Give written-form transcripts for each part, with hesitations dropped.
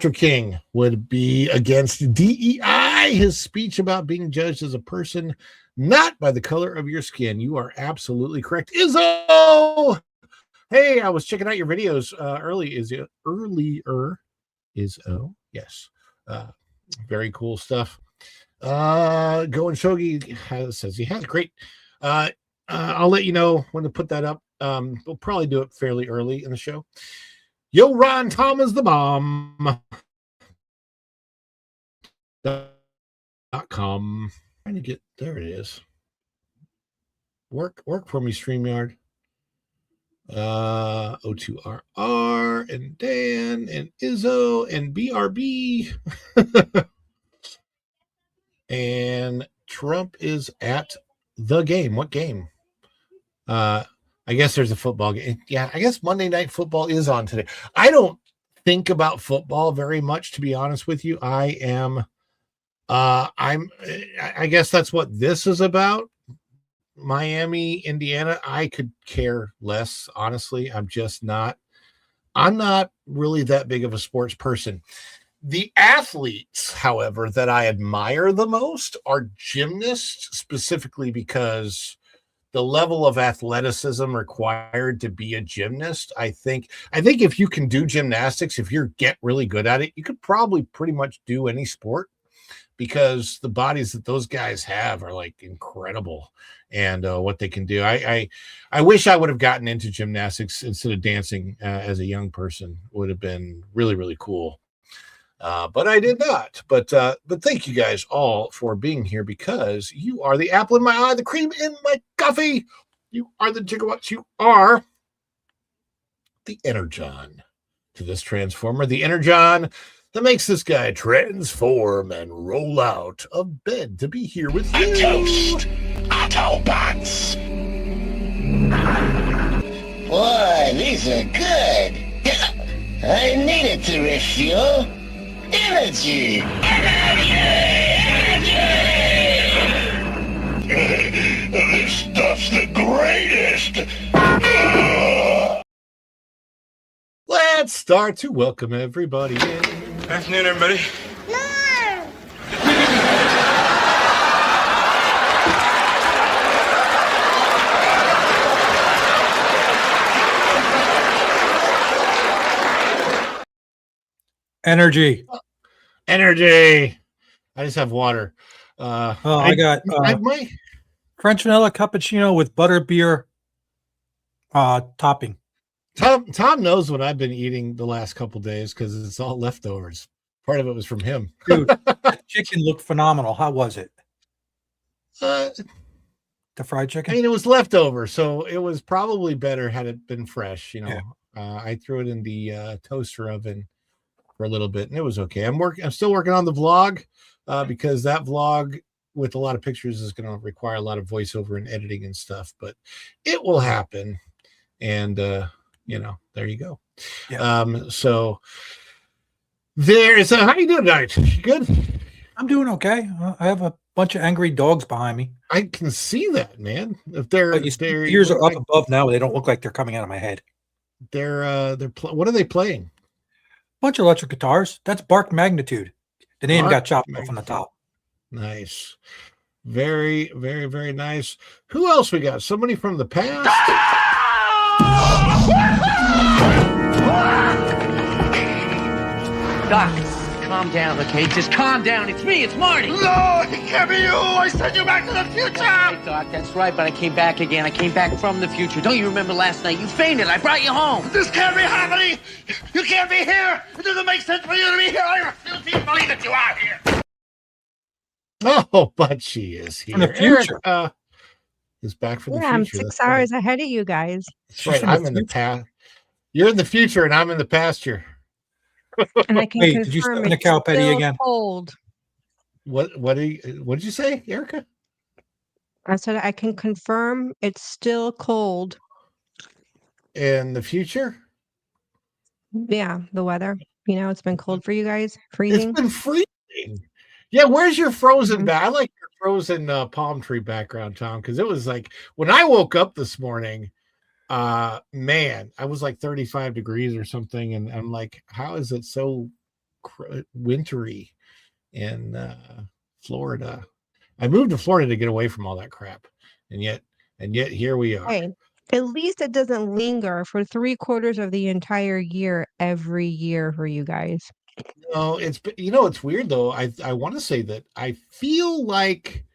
Dr. King would be against DEI, his speech about being judged as a person, not by the color of your skin. You are absolutely correct. Izzo! Hey, I was checking out your videos earlier. Izzo, yes. Very cool stuff. Going Shogi says he has great. I'll let you know when to put that up. We'll probably do it fairly early in the show. Yo, Ron, Tom is the bomb. .com. Trying to get there. It is. Work for me, StreamYard. O2RR and Dan and Izzo and BRB. And Trump is at the game. What game? I guess there's a football game. Yeah, I guess Monday Night Football is on today. I don't think about football very much, to be honest with you. I guess that's what this is about. Miami, Indiana. I could care less, honestly. I'm not really that big of a sports person. The athletes, however, that I admire the most are gymnasts, specifically because the level of athleticism required to be a gymnast. I think if you can do gymnastics, if you get really good at it, you could probably pretty much do any sport, because the bodies that those guys have are like incredible, and what they can do. I wish I would have gotten into gymnastics instead of dancing as a young person. Would have been really, really cool. But I did not. But thank you guys all for being here, because you are the apple in my eye, the cream in my coffee. You are the gigawatts. You are the energon to this transformer, the energon that makes this guy transform and roll out of bed to be here with you. Toast, Autobots. Boy, these are good. I needed to refuel. Energy! This stuff's the greatest! Let's start to welcome everybody in. Good afternoon, everybody. Energy. I just have water. I got my French vanilla cappuccino with butterbeer topping. Tom knows what I've been eating the last couple days, because it's all leftovers. Part of it was from him. Dude, the chicken looked phenomenal. How was it? The fried chicken? I mean, it was leftover, so it was probably better had it been fresh. Yeah. I threw it in the toaster oven for a little bit, and it was okay. I'm still working on the vlog, because that vlog with a lot of pictures is going to require a lot of voiceover and editing and stuff, but it will happen. And there you go. Yeah. So there's how you doing tonight? You good? I'm doing okay. I have a bunch of angry dogs behind me. I can see that, man. If their ears are up above now, they don't look like they're coming out of my head. What are they playing? Bunch of electric guitars. That's Bark Magnitude. The name got chopped off on the top. Nice. Very, very, very nice. Who else we got? Somebody from the past? Doc, calm down, okay? Just calm down. It's me. It's Marty. No, it can't be you! I sent you back to the future! Hey, Doc, that's right, but I came back again. I came back from the future. Don't you remember last night? You fainted. I brought you home. This can't be happening! You can't be here! It doesn't make sense for you to be here! I refuse to even believe that you are here! Oh, but she is here. From the future. Eric, is back from the future. I'm 6 hours ahead of you guys. That's right. I'm in the past. You're in the future, and I'm in the pasture. And I can Wait, confirm did you step in a it's cow petty still again? cold. What did you say, Erica? I said I can confirm it's still cold. In the future? Yeah, the weather. It's been cold for you guys. Freezing. It's been freezing. Yeah, where's your frozen I like your frozen palm tree background, Tom, because it was like when I woke up this morning, man, I was like 35 degrees or something, and I'm like, how is it so wintry in Florida. I moved to Florida to get away from all that crap, and yet here we are. Hey, at least it doesn't linger for 3/4 of the entire year every year for you guys. No, it's weird though. I want to say that I feel like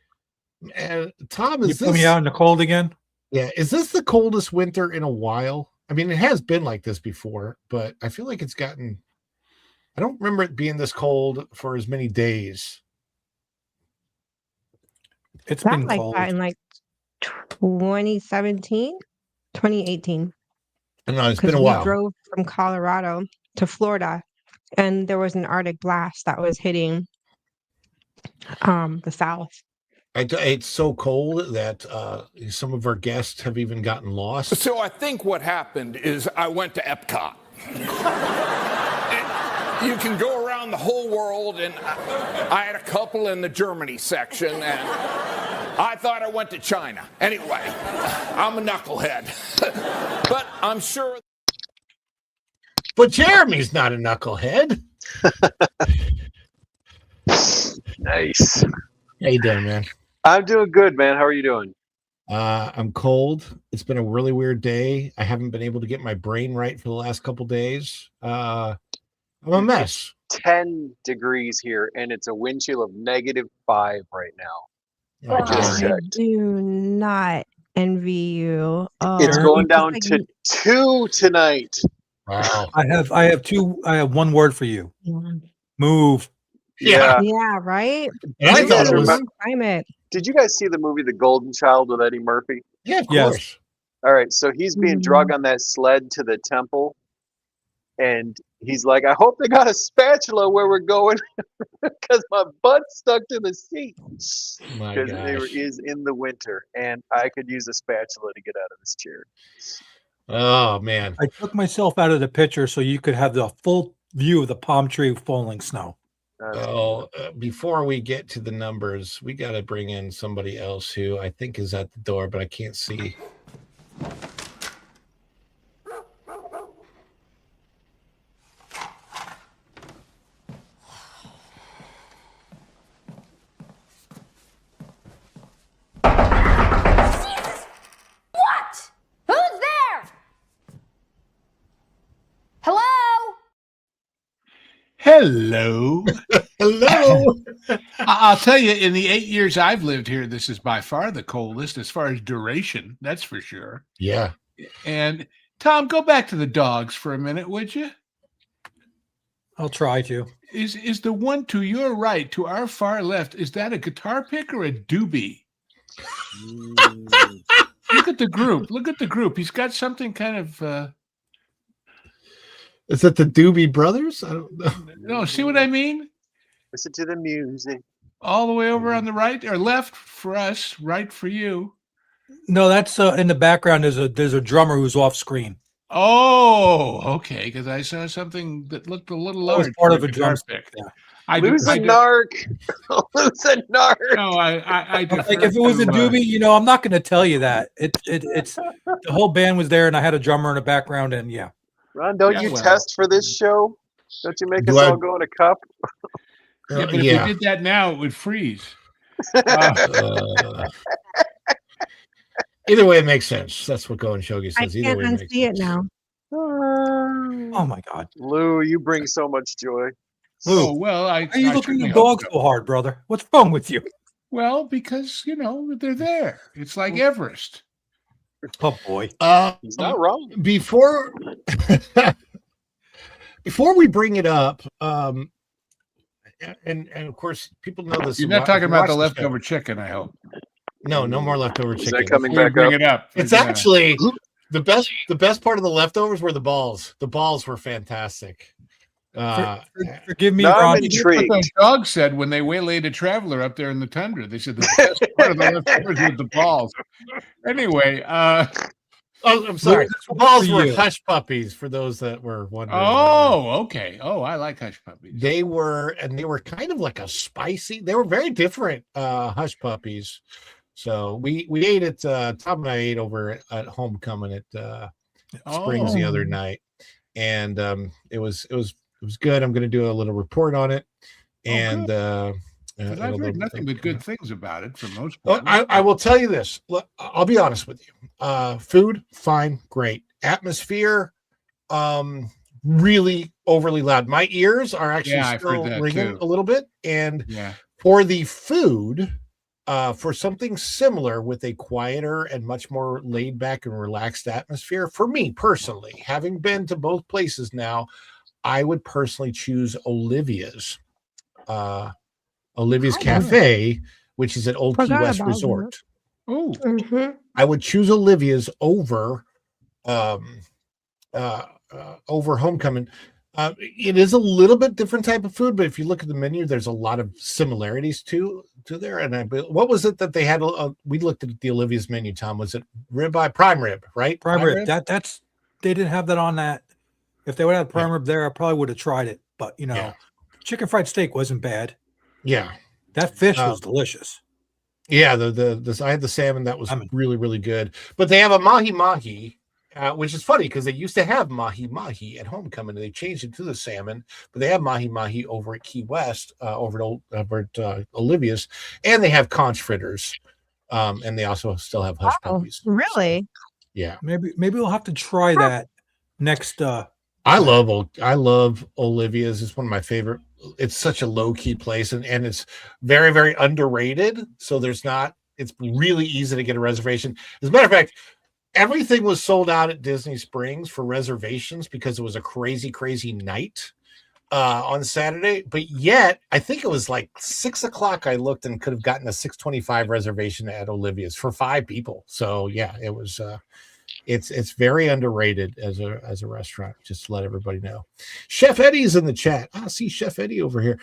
Tom, You is put me this out in the cold again? yeah, is this the coldest winter in a while? I mean, it has been like this before, but I feel like it's gotten I don't remember it being this cold for as many days. It's Not been like cold. that in like 2017, 2018. I don't know, it's Because been a we while. drove from Colorado to Florida, and there was an Arctic blast that was hitting the South. It's so cold that some of our guests have even gotten lost. So I think what happened is I went to Epcot. You can go around the whole world, and I had a couple in the Germany section, and I thought I went to China. Anyway, I'm a knucklehead. But I'm sure. But Jeremy's not a knucklehead. Nice. How you doing, man? I'm doing good, man. How are you doing? I'm cold. It's been a really weird day. I haven't been able to get my brain right for the last couple days. I'm a mess. 10 degrees here, and it's a wind chill of -5 right now. I just I checked. do not envy you. It's Oh, going it's down like to 2 tonight. Wow. I have one word for you. you- Move. Yeah. Yeah, right? And I You thought guys it was remember- Climate. Did you guys see the movie The Golden Child with Eddie Murphy? yeah, of Yes. course. All right, so he's being Mhm. dragged on that sled to the temple, and he's like, I hope they got a spatula where we're going because my butt's stuck to the seat. My Because gosh. it is in the winter, and I could use a spatula to get out of this chair. Oh man. I took myself out of the picture so you could have the full view of the palm tree falling snow. Before we get to the numbers, we got to bring in somebody else who I think is at the door, but I can't see. What? Who's there? Hello? Hello. Hello. I'll tell you, in the 8 years I've lived here, this is by far the coldest as far as duration. That's for sure. Yeah. And Tom, go back to the dogs for a minute, would you? I'll try to. Is the one to your right, to our far left, is that a guitar pick or a doobie? Look at the group. Look at the group. He's got something kind of. Is it the Doobie Brothers? I don't know. No, see what I mean? Listen to the music. All the way over on the right or left for us, right for you. No, that's in the background. There's a drummer who's off screen. Oh, okay. Because I saw something that looked a little That was large part for of a guitar drum pick. yeah. Lose a narc. Lose a narc. No, I Like if it was a doobie, I'm not going to tell you that. It's the whole band was there, and I had a drummer in the background, and yeah. Ron, don't Yeah, you well. test for this show? Don't you make Do us I- all go in a cup? Yeah, but if Yeah. you did that now, it would freeze. Either way, it makes sense. That's what Go and Shogi I says. Either can't way, it makes unsee it sense. now. Oh my God, Lou, you bring so much joy. Oh, well, why are you I looking certainly at hope dogs so. so hard, brother? What's wrong with you? Well, because, they're there. It's like Everest. Oh boy. He's not wrong. Before we bring it up, and of course people know this. You're not if talking you about the watch show. leftover chicken, I hope. No, no more leftover Is chicken. that coming Before you back bring up? it up. It's Yeah. actually the best part of the leftovers were the balls. The balls were fantastic. Forgive me, Now I'm Ron. That's intrigued. what those dogs said when they waylaid a traveler up there in the tundra. They said the best part of the leftovers was the balls. Anyway, I'm sorry. This The one's balls for were you. hush puppies for those that were wondering. okay. Oh, I like hush puppies. They were kind of like a spicy. They were very different hush puppies. So we ate it. Tom and I ate over at Homecoming at Springs the other night, and it was It was good. I'm going to do a little report on it, and Because I've heard nothing but good things about it for most part. I will tell you this. Look, I'll be honest with you. Food, fine, great. Atmosphere, really overly loud. My ears are actually still ringing a little bit. And for the food, for something similar with a quieter and much more laid back and relaxed atmosphere, for me personally, having been to both places now, I would personally choose Olivia's Cafe, which is at Old Key West Resort. Oh, I would choose Olivia's over Homecoming. It is a little bit different type of food, but if you look at the menu, there's a lot of similarities to there. And what was it that they had? We looked at the Olivia's menu, Tom. Was it ribeye, prime rib, right? Prime rib. That's they didn't have that on that. If they would have prime rib there, I probably would have tried it. But chicken fried steak wasn't bad. Yeah, that fish was delicious. Yeah, I had the salmon that was really, really good. But they have a mahi mahi, which is funny because they used to have mahi mahi at Homecoming, and they changed it to the salmon. But they have mahi mahi over at Key West, over at Olivia's, and they have conch fritters, and they also still have hush puppies. Really? Yeah. Maybe we'll have to try that next. I love Olivia's. It's one of my favorite. It's such a low key place, and it's very, very underrated. So it's really easy to get a reservation. As a matter of fact, everything was sold out at Disney Springs for reservations because it was a crazy, crazy night on Saturday. But yet, I think it was like 6 o'clock. I looked and could have gotten a 6:25 reservation at Olivia's for 5 people. So yeah, it was. It's very underrated as a restaurant, just to let everybody know. Chef Eddie's in the chat. I see Chef Eddie over here.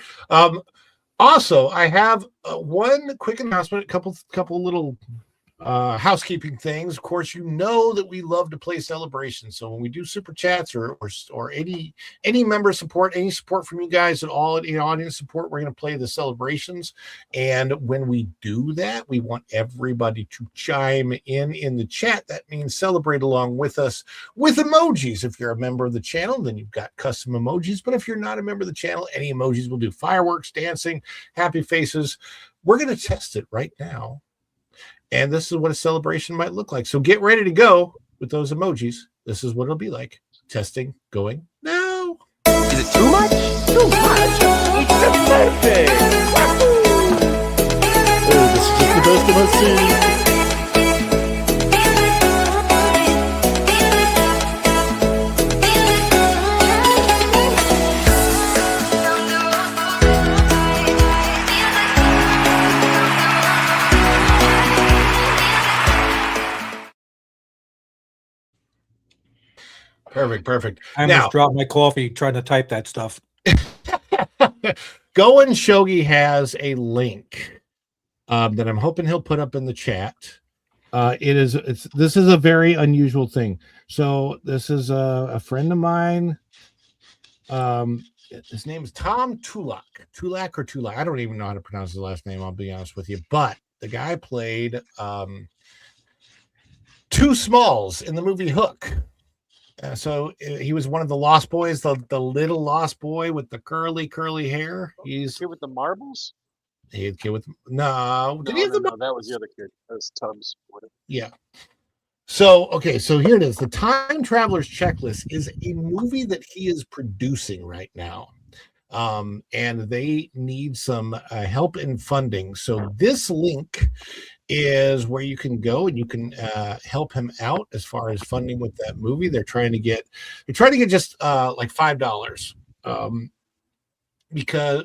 Also, I have one quick announcement, a couple little housekeeping things. Of course, you know that we love to play celebrations. So when we do super chats or any member support, any support from you guys at all, any audience support, we're going to play the celebrations. And when we do that, we want everybody to chime in the chat. That means celebrate along with us with emojis. If you're a member of the channel, then you've got custom emojis. But if you're not a member of the channel, any emojis will do. Fireworks, dancing, happy faces. We're going to test it right now. And this is what a celebration might look like. So get ready to go with those emojis. This is what it'll be like. Testing going now. Is it too much? Too much? It's the birthday! Oh, this is just the best of us seen. Perfect. I almost dropped my coffee trying to type that stuff. Go and Shogi has a link that I'm hoping he'll put up in the chat. This is a very unusual thing. So this is a friend of mine. His name is Tom Tulak. I don't even know how to pronounce his last name. I'll be honest with you. But the guy played Two Smalls in the movie Hook. So he was one of the Lost Boys, the little Lost Boy with the curly hair. He's kid with the marbles. He kid with no. Did he have the? No, that was the other kid. That was Tubbs. Yeah. So here it is. The Time Traveler's Checklist is a movie that he is producing right now, and they need some help in funding. So this link is where you can go and you can help him out as far as funding with that movie. They're trying to get just like $5, because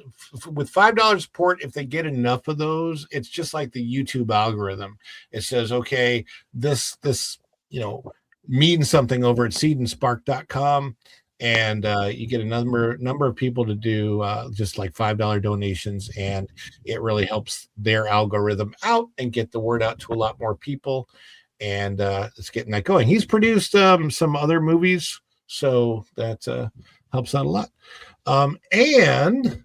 with $5 support, if they get enough of those, it's just like the YouTube algorithm. It says, okay, this means something over at seedandspark.com. And you get a number of people to do just like $5 donations, and it really helps their algorithm out and get the word out to a lot more people. And it's getting that going. He's produced some other movies, so that helps out a lot. And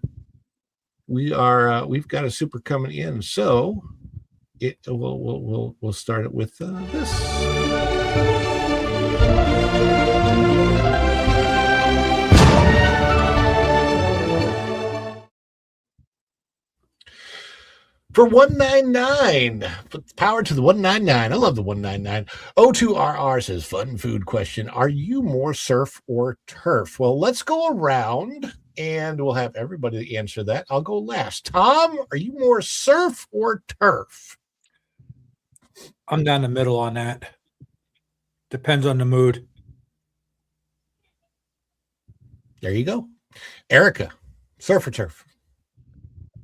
we've got a super coming in, so we'll start it with this. For 199, put the power to the 199. I love the 199. O2RR says, fun food question. Are you more surf or turf? Well, let's go around and we'll have everybody answer that. I'll go last. Tom, are you more surf or turf? I'm down the middle on that. Depends on the mood. There you go. Erica, surf or turf?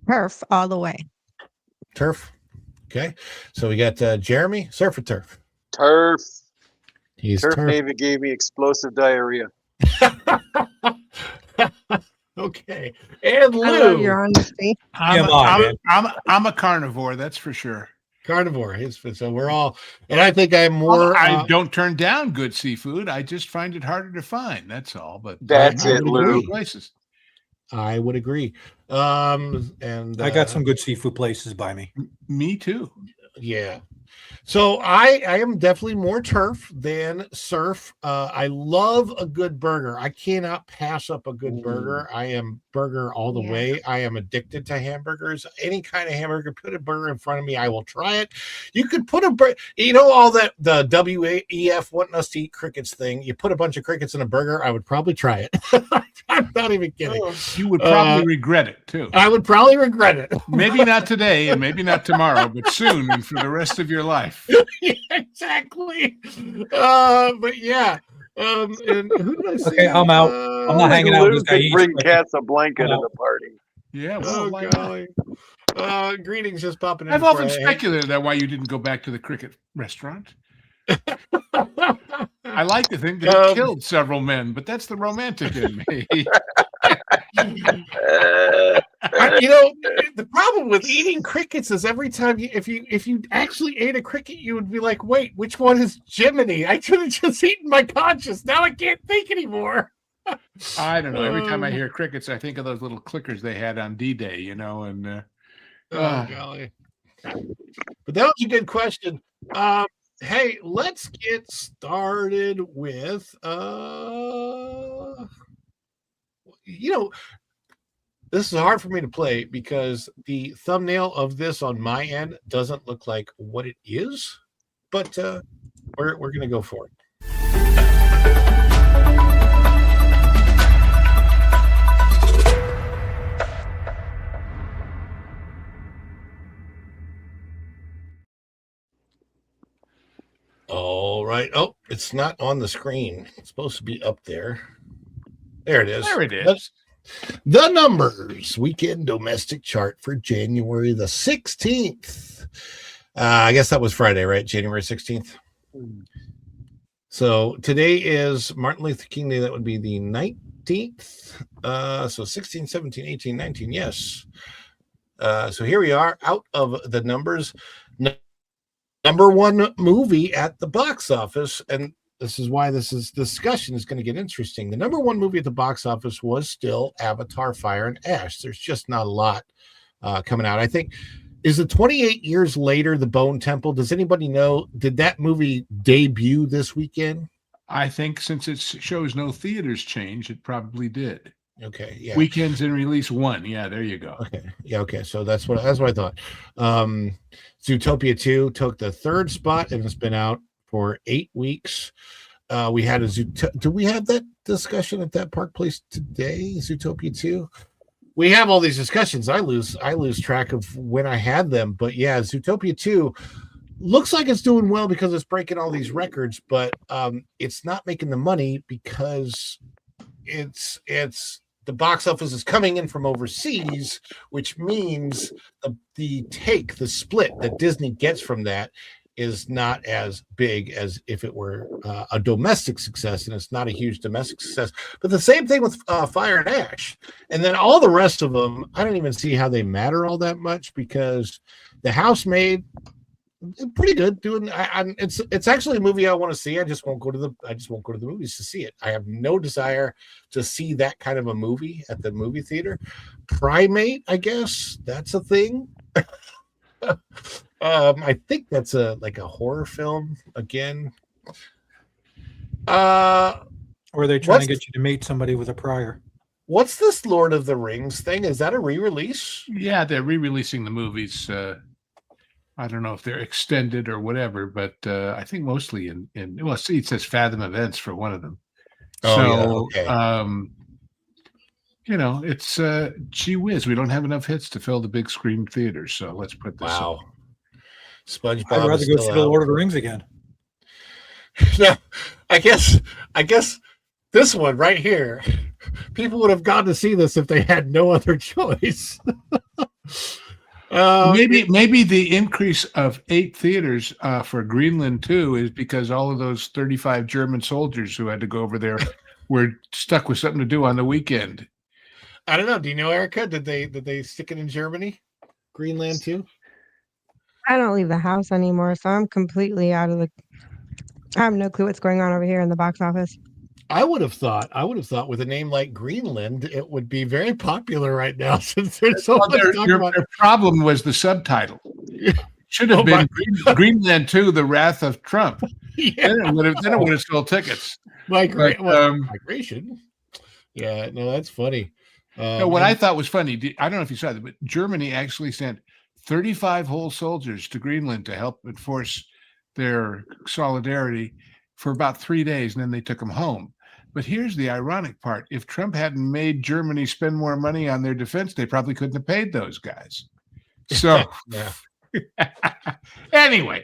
Turf all the way. Turf. Okay. So we got Jeremy, surf or turf? Turf. He's Turf turf. Navy gave me explosive diarrhea. Okay. And I love Lou, your honesty. I'm a carnivore, that's for sure. carnivore. So we're all, and I think I'm more. I don't turn down good seafood. I just find it harder to find. That's all. But That's I it, would Lou. agree. Places. I would agree. And I got some good seafood places by me. Me too. Yeah. So I am definitely more turf than surf. I love a good burger. I cannot pass up a good burger. I am burger all the Yeah. way. I am addicted to hamburgers. Any kind of hamburger, put a burger in front of me, I will try it. You could put all that the WEF wanting us to eat crickets thing. You put a bunch of crickets in a burger, I would probably try it. I'm not even kidding. You would probably regret it too. I would probably regret it. Maybe not today and maybe not tomorrow, but soon and for the rest of your life. Yeah, exactly. But yeah. And who did I say? Okay, I'm out. I'm not hanging out with Lou this guy. could bring Casablanca to the party. Yeah, well, Oh, why not? golly. Greetings just popping in. I've before often I- speculated that why you didn't go back to the cricket restaurant. I like to think that it killed several men, but that's the romantic in me. The problem with eating crickets is every time if you actually ate a cricket, you would be like, wait, which one is Jiminy? I should have just eaten my conscious. Now I can't think anymore. I don't know. Every time I hear crickets, I think of those little clickers they had on D-Day, and Oh, golly. But that was a good question. Hey, let's get started with this is hard for me to play because the thumbnail of this on my end doesn't look like what it is, but we're gonna go for it. All right. Oh, it's not on the screen. It's supposed to be up there. There it is. there it is. The numbers weekend domestic chart for January the 16th. I guess that was Friday, right? January 16th. So today is Martin Luther King Day. That would be the 19th. So 16, 17, 18, 19. Yes. So here we are out of the numbers. Number one movie at the box office. And this is why this discussion is going to get interesting. The number one movie at the box office was still Avatar Fire and Ash. There's just not a lot coming out. I think, is it 28 years later, The Bone Temple? Does anybody know? Did that movie debut this weekend? I think since it shows no theaters change, it probably did. Okay, yeah. Weekends and release one. Yeah, there you go. Okay, yeah, okay. So that's what I thought. Zootopia 2 took the third spot and it's been out for 8 weeks. We had do we have that discussion at that Park Place today? Zootopia 2. We have all these discussions. I lose track of when I had them, but yeah, Zootopia 2 looks like it's doing well because it's breaking all these records, but it's not making the money because it's the box office is coming in from overseas, which means the split that Disney gets from that is not as big as if it were a domestic success, and it's not a huge domestic success. But the same thing with Fire and Ash, and then all the rest of them, I don't even see how they matter all that much because The Housemaid, pretty good. It's actually a movie I want to see. I just won't go to the movies to see it. I have no desire to see that kind of a movie at the movie theater. Primate, I guess that's a thing. I think that's like a horror film again. Or are they trying to get you to meet somebody with a prior? What's this Lord of the Rings thing? Is that a re-release? Yeah, they're re-releasing the movies. I don't know if they're extended or whatever, but I think mostly in well, see, it says Fathom Events for one of them. Oh, So, yeah, okay. it's gee whiz, we don't have enough hits to fill the big screen theaters. So let's put this Wow. up. SpongeBob I'd rather is go still see the out. Lord of the Rings again. No, I guess this one right here, people would have gone to see this if they had no other choice. Maybe the increase of 8 theaters for Greenland too is because all of those 35 German soldiers who had to go over there were stuck with something to do on the weekend. I don't know. Do you know, Erica? Did they stick it in Germany? Greenland too? I don't leave the house anymore, so I'm completely out of the. I have no clue what's going on over here in the box office. I would have thought with a name like Greenland, it would be very popular right now since there's so much talk about. Their problem was the subtitle. Should have been Greenland 2, The Wrath of Trump. Yeah. Then it would have sold tickets. Migration. Yeah, no, that's funny. No, what I thought was funny, I don't know if you saw that, but Germany actually sent 35 whole soldiers to Greenland to help enforce their solidarity for about 3 days, and then they took them home. But here's the ironic part. If Trump hadn't made Germany spend more money on their defense, they probably couldn't have paid those guys. So anyway.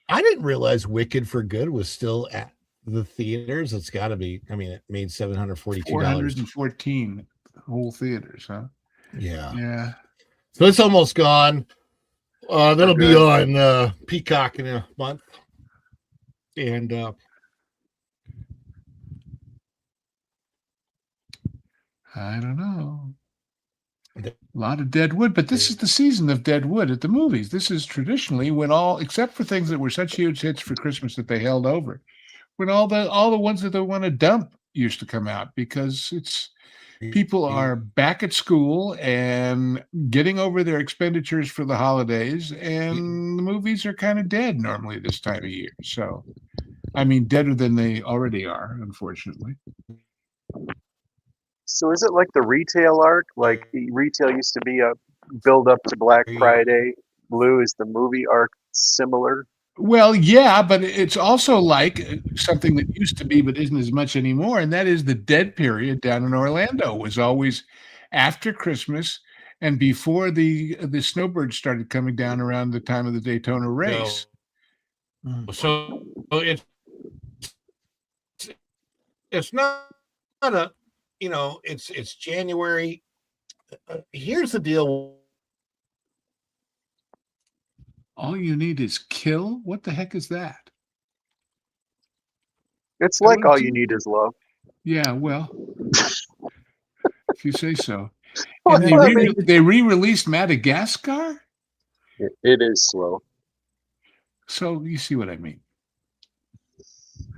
I didn't realize Wicked for Good was still at the theaters. It's got to be. I mean, it made $742. 414 whole theaters, huh? Yeah. So it's almost gone. That'll be on Peacock in a month. And I don't know. A lot of dead wood, but this is the season of dead wood at the movies. This is traditionally when all, except for things that were such huge hits for Christmas that they held over, when all the ones that they want to dump used to come out, because people are back at school and getting over their expenditures for the holidays, and the movies are kind of dead normally this time of year. So, I mean, deader than they already are, unfortunately. So is it like the retail arc? Like retail used to be a build up to Black Friday. Blue, is the movie arc similar? Well, yeah, but it's also like something that used to be but isn't as much anymore, and that is the dead period down in Orlando was always after Christmas and before the snowbirds started coming down around the time of the Daytona race. So it's not a, it's January. Here's the deal. All you need is kill? What the heck is that? It's like all you need is love. Yeah, well, if you say so. And they re-released Madagascar? It is slow. So you see what I mean. It's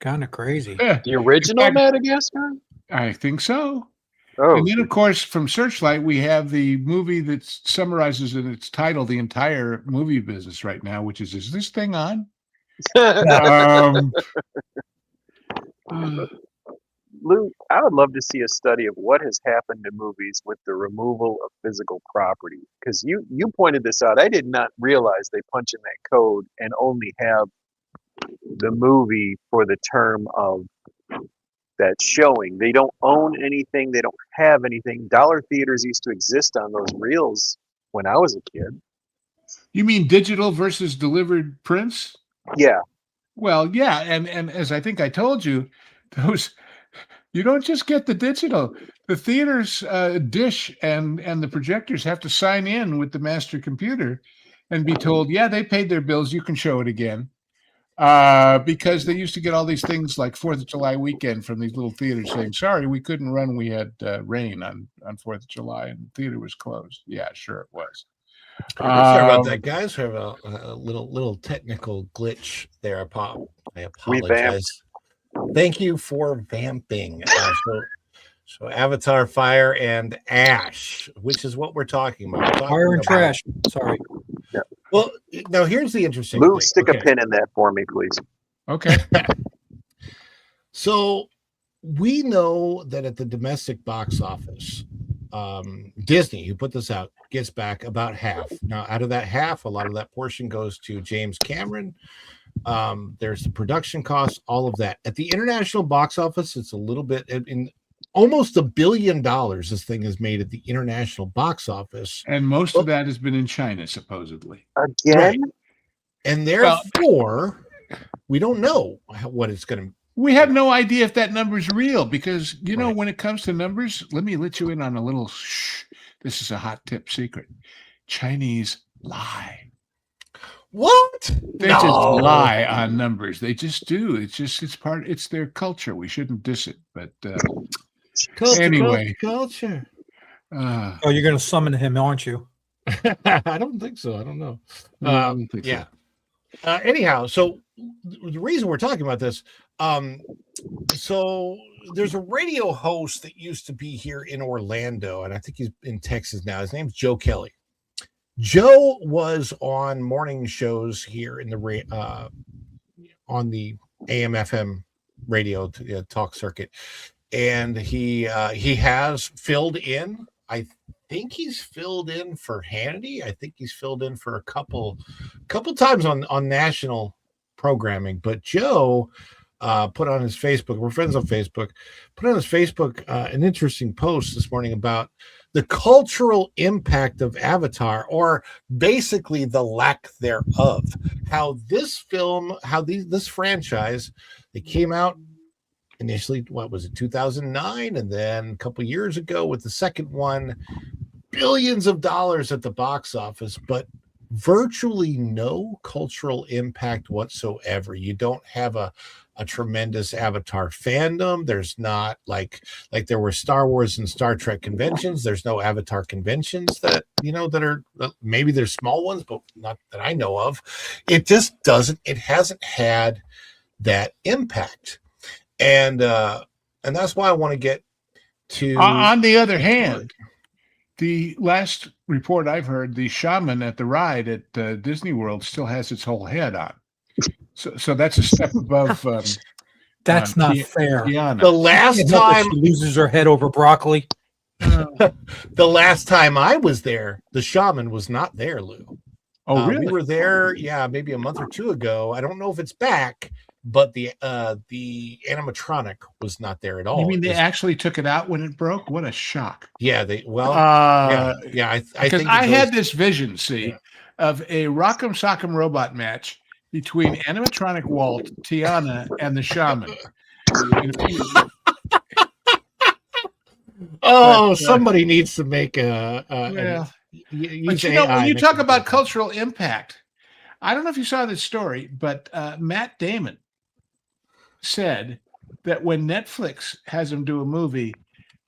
kind of crazy. The original Madagascar? I think so. Oh. And then, of course, from Searchlight, we have the movie that summarizes in its title the entire movie business right now, which is this thing on? Lou, I would love to see a study of what has happened to movies with the removal of physical property. Because you pointed this out. I did not realize they punch in that code and only have the movie for the term of that showing. They don't own anything. They don't have anything. Dollar theaters used to exist on those reels when I was a kid. You mean digital versus delivered prints? Yeah. Well, yeah, and as I think I told you, those you don't just get the digital. The theater's dish and the projectors have to sign in with the master computer and be told, yeah, they paid their bills. You can show it again. Because they used to get all these things like 4th of July weekend from these little theaters saying, sorry, we couldn't run. We had rain on 4th of July and the theater was closed. Yeah, sure it was. Sorry about that, guys. We have a little technical glitch there. I apologize. Thank you for vamping. So Avatar, Fire, and Ash, which is what we're talking about. Fire and trash. Sorry. Yeah. Well, now here's the interesting Lou, thing. stick a pin in that for me, please. Okay. So we know that at the domestic box office, Disney, who put this out, gets back about half. Now, out of that half, a lot of that portion goes to James Cameron. There's the production costs, all of that. At the international box office, it's a little bit in almost $1 billion. This thing is made at the international box office, And most of that has been in China, supposedly. Again? Right. And therefore, we don't know what it's going to. We have no idea if that number's real because, you know, Right. when it comes to numbers, let me let you in on a little this is a hot tip secret. Chinese lie. What? They just lie on numbers. They just do. It's their culture. We shouldn't diss it. But anyway. Culture. Oh, you're going to summon him, aren't you? I don't think so. I don't know. I don't think so. Yeah. Anyhow, so the reason we're talking about this, so there's a radio host that used to be here in Orlando, and I think he's in Texas now. His name's Joe Kelly. Joe was on morning shows here in the on the AM/FM radio talk circuit, and he has filled in. I think he's filled in for Hannity. I think he's filled in for a couple times on national programming. But Joe put on his Facebook, we're friends on Facebook, put on his Facebook an interesting post this morning about the cultural impact of Avatar, or basically the lack thereof. How this film, this franchise, they came out initially, what was it, 2009, and then a couple years ago with the second one, billions of dollars at the box office, but virtually no cultural impact whatsoever. You don't have a tremendous Avatar fandom. There's not like there were Star Wars and Star Trek conventions. There's no Avatar conventions that are, maybe there's small ones, but not that I know of. It just it hasn't had that impact. And that's why I want to get to. On the other hand, the last report I've heard, the shaman at the ride at Disney World still has its whole head on. So that's a step above. That's not fair. Tiana. The last time she loses her head over broccoli. The last time I was there, the shaman was not there, Lou. Oh, really? We were there, maybe a month or two ago. I don't know if it's back, but the animatronic was not there at all. You mean they actually took it out when it broke? What a shock! Yeah, I think I had this vision, of a Rock'em Sock'em Robot match between animatronic Walt, Tiana, and the shaman. Somebody needs to make a. When you talk about cultural impact, I don't know if you saw this story, but Matt Damon said that when Netflix has him do a movie,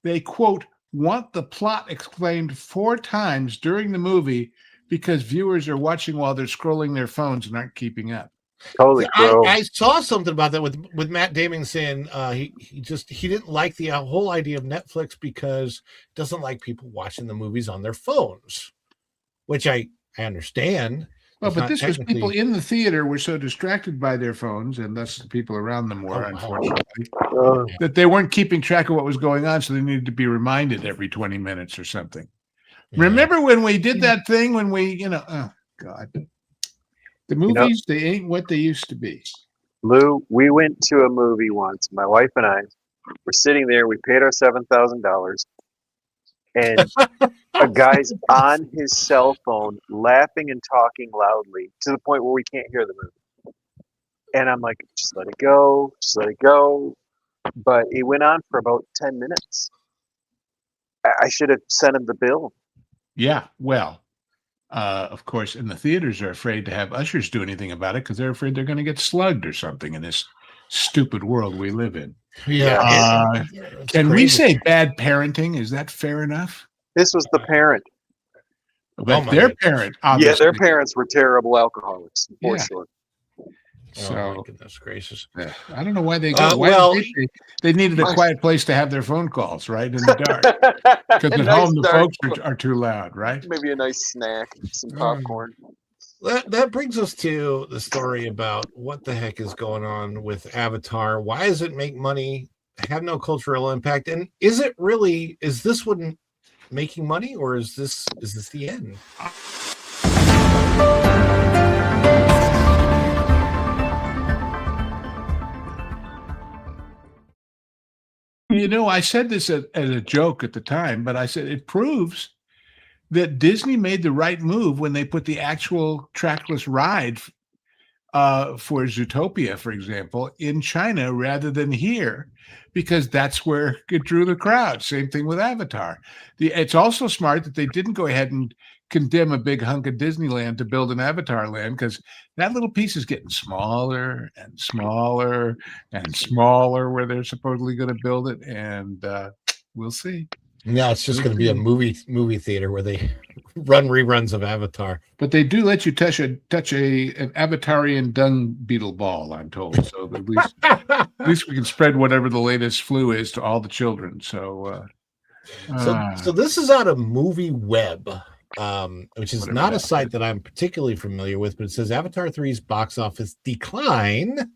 they, quote, want the plot explained 4 times during the movie because viewers are watching while they're scrolling their phones and aren't keeping up. Holy crow. I saw something about that with Matt Damon saying he didn't like the whole idea of Netflix because he doesn't like people watching the movies on their phones, which I understand. Well, but this was people in the theater were so distracted by their phones, and thus the people around them were, unfortunately, that they weren't keeping track of what was going on, so they needed to be reminded every 20 minutes or something. Yeah. Remember when we did that thing when we, oh, God. The movies, they ain't what they used to be. Lou, we went to a movie once. My wife and I were sitting there. We paid our $7,000. And a guy's on his cell phone laughing and talking loudly to the point where we can't hear the movie. And I'm like, just let it go. Just let it go. But it went on for about 10 minutes. I should have sent him the bill. Yeah, well. Of course, and the theaters are afraid to have ushers do anything about it because they're afraid they're going to get slugged or something in this stupid world we live in. Yeah. Can we say bad parenting? Is that fair enough? This was the parent. But their parent, obviously. Yeah, their parents were terrible alcoholics, for sure. So, oh my goodness gracious! I don't know why they go. They needed a quiet place to have their phone calls, right, in the dark. Because at home the folks are too loud, right? Maybe a nice snack, some popcorn. That brings us to the story about what the heck is going on with Avatar. Why does it make money? have no cultural impact. And is this one making money, or is this the end? I said this as a joke at the time, but I said it proves that Disney made the right move when they put the actual trackless ride for Zootopia, for example, in China rather than here, because that's where it drew the crowd. Same thing with Avatar. It's also smart that they didn't go ahead and condemn a big hunk of Disneyland to build an Avatar land, because that little piece is getting smaller and smaller and smaller where they're supposedly going to build it, and we'll see. No, it's just going to be a movie theater where they run reruns of Avatar. But they do let you touch an Avatarian dung beetle ball, I'm told. So at least we can spread whatever the latest flu is to all the children. So this is out of Movie Web, which is not a site that I'm particularly familiar with, but it says Avatar 3's box office decline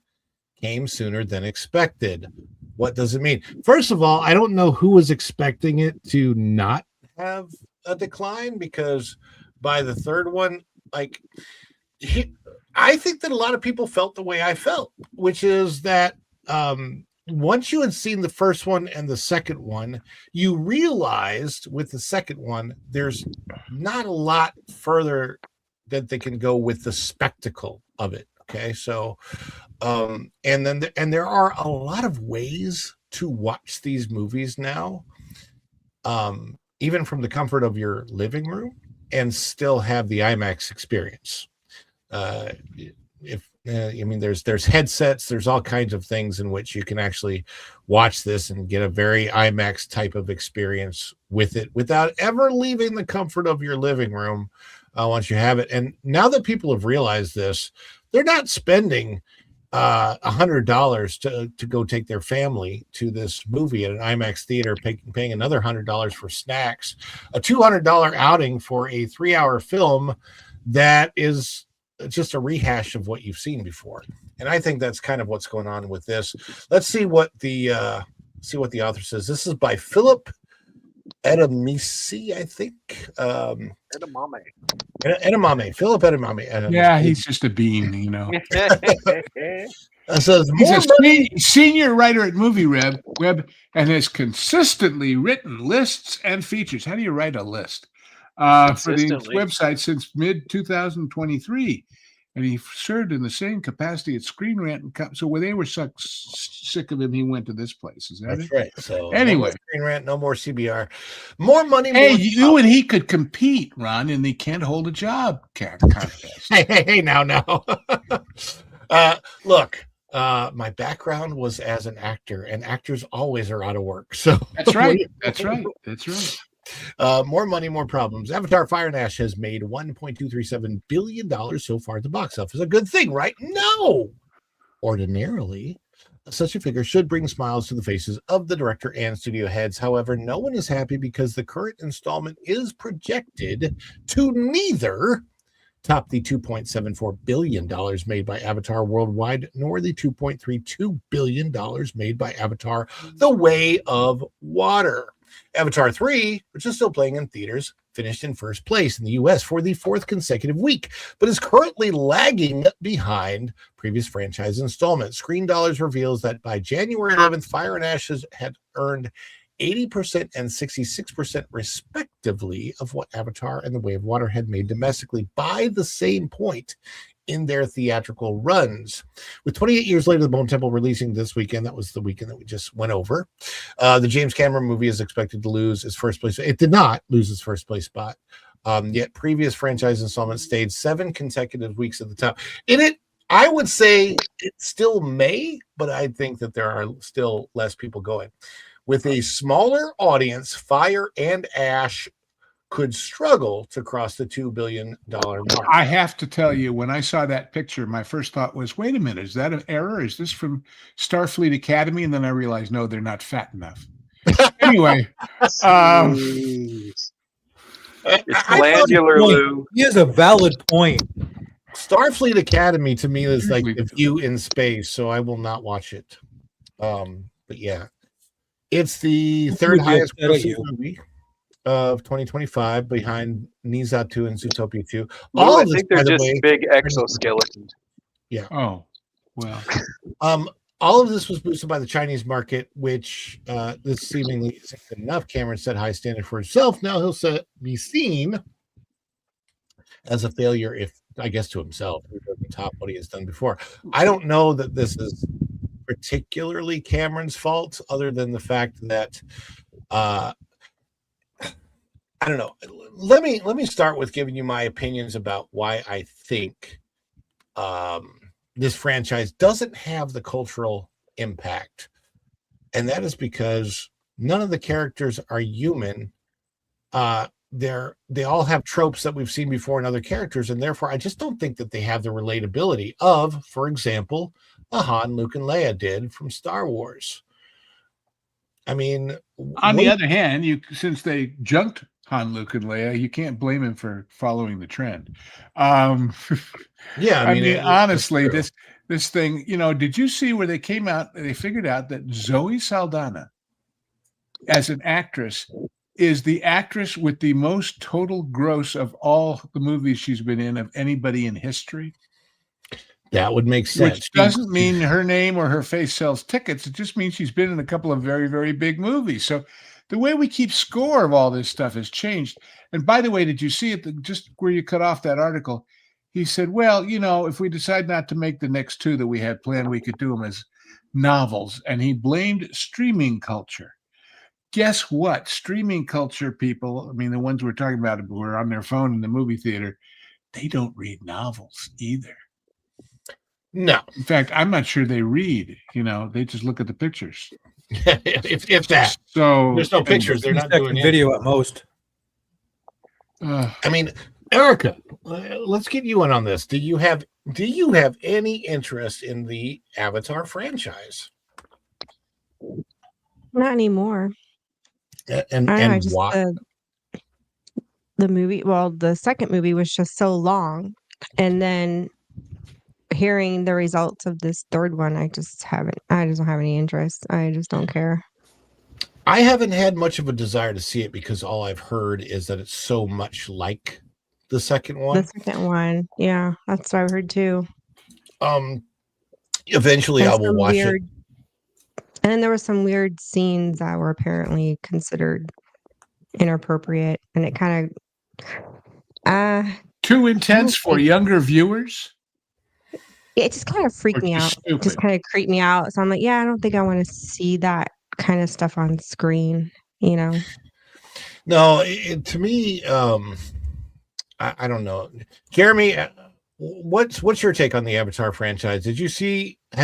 came sooner than expected. What does it mean? First of all, I don't know who was expecting it to not have a decline, because by the third one, I think that a lot of people felt the way I felt, which is that once you had seen the first one and the second one, you realized with the second one, there's not a lot further that they can go with the spectacle of it. Okay, so and there are a lot of ways to watch these movies now, even from the comfort of your living room, and still have the IMAX experience. There's headsets, there's all kinds of things in which you can actually watch this and get a very IMAX type of experience with it without ever leaving the comfort of your living room once you have it. And now that people have realized this, they're not spending $100 to go take their family to this movie at an IMAX theater, paying another $100 for snacks, a $200 outing for a 3-hour film that is just a rehash of what you've seen before. And I think that's kind of what's going on with this. Let's see what the author says. This is by Philip Edamame, I think. Edamame. Philip Edamame. Yeah, he's just a bean, Says he's a senior writer at Movie Web and has consistently written lists and features. How do you write a list? For the website since mid-2023. And he served in the same capacity at Screen Rant. So when they were sick of him, he went to this place. Is that That's right. So anyway, no Screen Rant, no more CBR, more money. Hey, you and he could compete, Ron, in the Can't Hold a Job contest. Hey, now. Look, my background was as an actor, and actors always are out of work. So that's right. That's right. More money, more problems. Avatar Fire and Ash has made $1.237 billion so far at the box office. A good thing, right? No. Ordinarily, such a figure should bring smiles to the faces of the director and studio heads. However, no one is happy because the current installment is projected to neither top the $2.74 billion made by Avatar worldwide, nor the $2.32 billion made by Avatar The Way of Water. Avatar 3, which is still playing in theaters, finished in first place in the U.S. for the 4th consecutive week, but is currently lagging behind previous franchise installments. Screen Dollars reveals that by January 11th, Fire and Ash had earned 80% and 66% respectively of what Avatar and The Way of Water had made domestically by the same point in their theatrical runs. With 28 years later, The Bone Temple releasing this weekend, that was the weekend that we just went over, the James Cameron movie is expected to lose its first place. It did not lose its first place spot, yet previous franchise installments stayed 7 consecutive weeks at the top. In it, I would say it still may, but I think that there are still less people going. With a smaller audience, Fire and Ash could struggle to cross the $2 billion mark. I have to tell you, when I saw that picture, my first thought was, wait a minute, is that an error? Is this from Starfleet Academy? And then I realized, no, they're not fat enough. Anyway. It's glandular, Lou. He has a valid point. Starfleet Academy to me is like The View in space, so I will not watch it. But yeah. It's the What third would you highest upset at grossing you? movie of 2025 behind Knees Out 2 and Zootopia 2. Lou, All I of this, think they're by the just way, big exoskeletons. Oh, well, all of this was boosted by the Chinese market, which this seemingly isn't good enough. Cameron set high standard for himself. Now he'll be seen as a failure, if I guess to himself, who doesn't top what he has done before. I don't know that this is particularly Cameron's fault, other than the fact that I don't know. Let me start with giving you my opinions about why I think this franchise doesn't have the cultural impact, and that is because none of the characters are human. They all have tropes that we've seen before in other characters, and therefore I just don't think that they have the relatability of, for example, a Han, Luke, and Leia did from Star Wars. I mean, on the other hand, since they junked Han, Luke, and Leia, you can't blame him for following the trend. Yeah, I mean, honestly, this thing, did you see where they came out? They figured out that Zoe Saldana, as an actress, is the actress with the most total gross of all the movies she's been in of anybody in history. That would make sense. Which doesn't mean her name or her face sells tickets. It just means she's been in a couple of very, very big movies. So the way we keep score of all this stuff has changed. And by the way, did you see it just where you cut off that article? He said, well, if we decide not to make the next two that we had planned, we could do them as novels. And he blamed streaming culture. Guess what? Streaming culture people, I mean, the ones we're talking about who are on their phone in the movie theater, they don't read novels either. No. In fact, I'm not sure they read. They just look at the pictures. if that. So there's no pictures. They're not doing video at most. I mean, Erica, let's get you in on this. Do you have any interest in the Avatar franchise? Not anymore. And why? The movie, well, the second movie was just so long, and then hearing the results of this third one, I just don't have any interest. I just don't care. I haven't had much of a desire to see it because all I've heard is that it's so much like the second one. The second one, yeah, that's what I heard too. Eventually I will watch it. And then there were some weird scenes that were apparently considered inappropriate, and it kind of too intense for younger viewers. It just kind of freaked me out. It just kind of creeped me out. So I'm like, yeah, I don't think I want to see that kind of stuff on screen. No, to me, I don't know. Jeremy, what's your take on the Avatar franchise? Have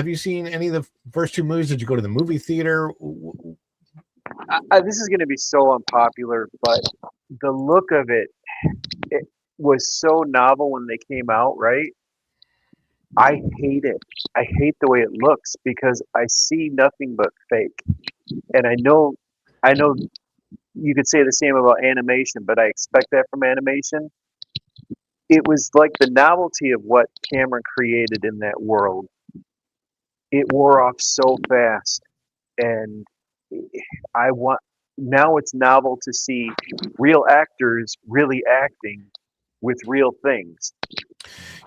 you seen any of the first two movies? Did you go to the movie theater? This is going to be so unpopular, but the look of it was so novel when they came out, right? I hate it. I hate the way it looks because I see nothing but fake. And I know you could say the same about animation, but I expect that from animation. It was like the novelty of what Cameron created in that world. It wore off so fast, and now it's novel to see real actors really acting with real things.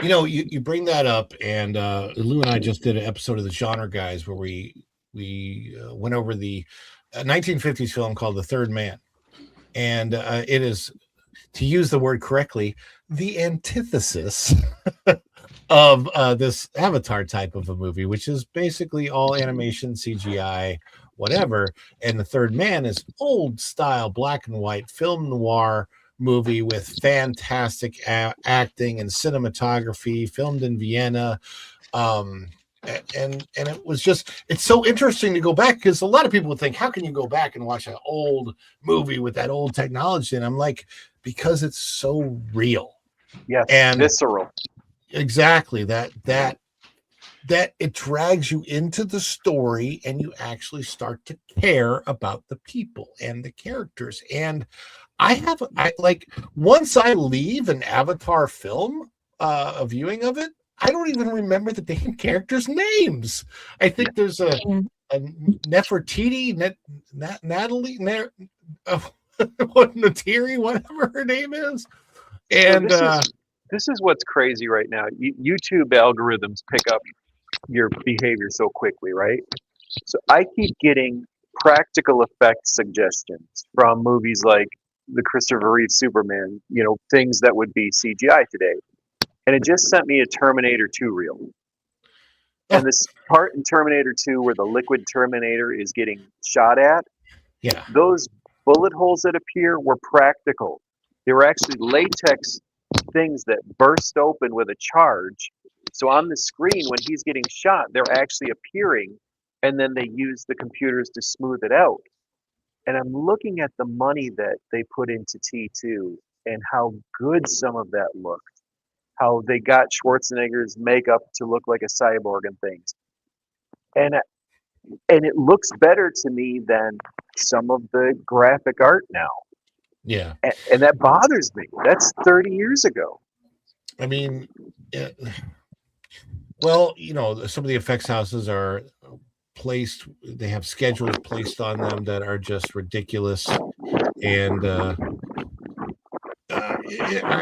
You bring that up, and Lou and I just did an episode of the Genre Guys where we went over the 1950s film called The Third Man, and it is, to use the word correctly, the antithesis of this Avatar type of a movie, which is basically all animation, CGI, whatever. And The Third Man is old style black and white film noir movie with fantastic acting and cinematography, filmed in Vienna. And it was it's so interesting to go back, because a lot of people would think, how can you go back and watch an old movie with that old technology? And I'm like, because it's so real. Yeah, and visceral. Exactly. That it drags you into the story, and you actually start to care about the people and the characters. And once I leave an Avatar film, a viewing of it, I don't even remember the damn characters' names. I think there's a Nefertiti, Natalie, Natiri, whatever her name is. And this is what's crazy right now. YouTube algorithms pick up your behavior so quickly, right? So I keep getting practical effects suggestions from movies like the Christopher Reeve Superman, things that would be CGI today. And it just sent me a Terminator 2 reel. And this part in Terminator 2 where the liquid Terminator is getting shot at, those bullet holes that appear were practical. They were actually latex things that burst open with a charge. So on the screen, when he's getting shot, they're actually appearing, and then they use the computers to smooth it out. And I'm looking at the money that they put into T2 and how good some of that looked. How they got Schwarzenegger's makeup to look like a cyborg and things. And it looks better to me than some of the graphic art now. Yeah. And that bothers me. That's 30 years ago. I mean, well, some of the effects houses are placed, they have schedules placed on them that are just ridiculous. And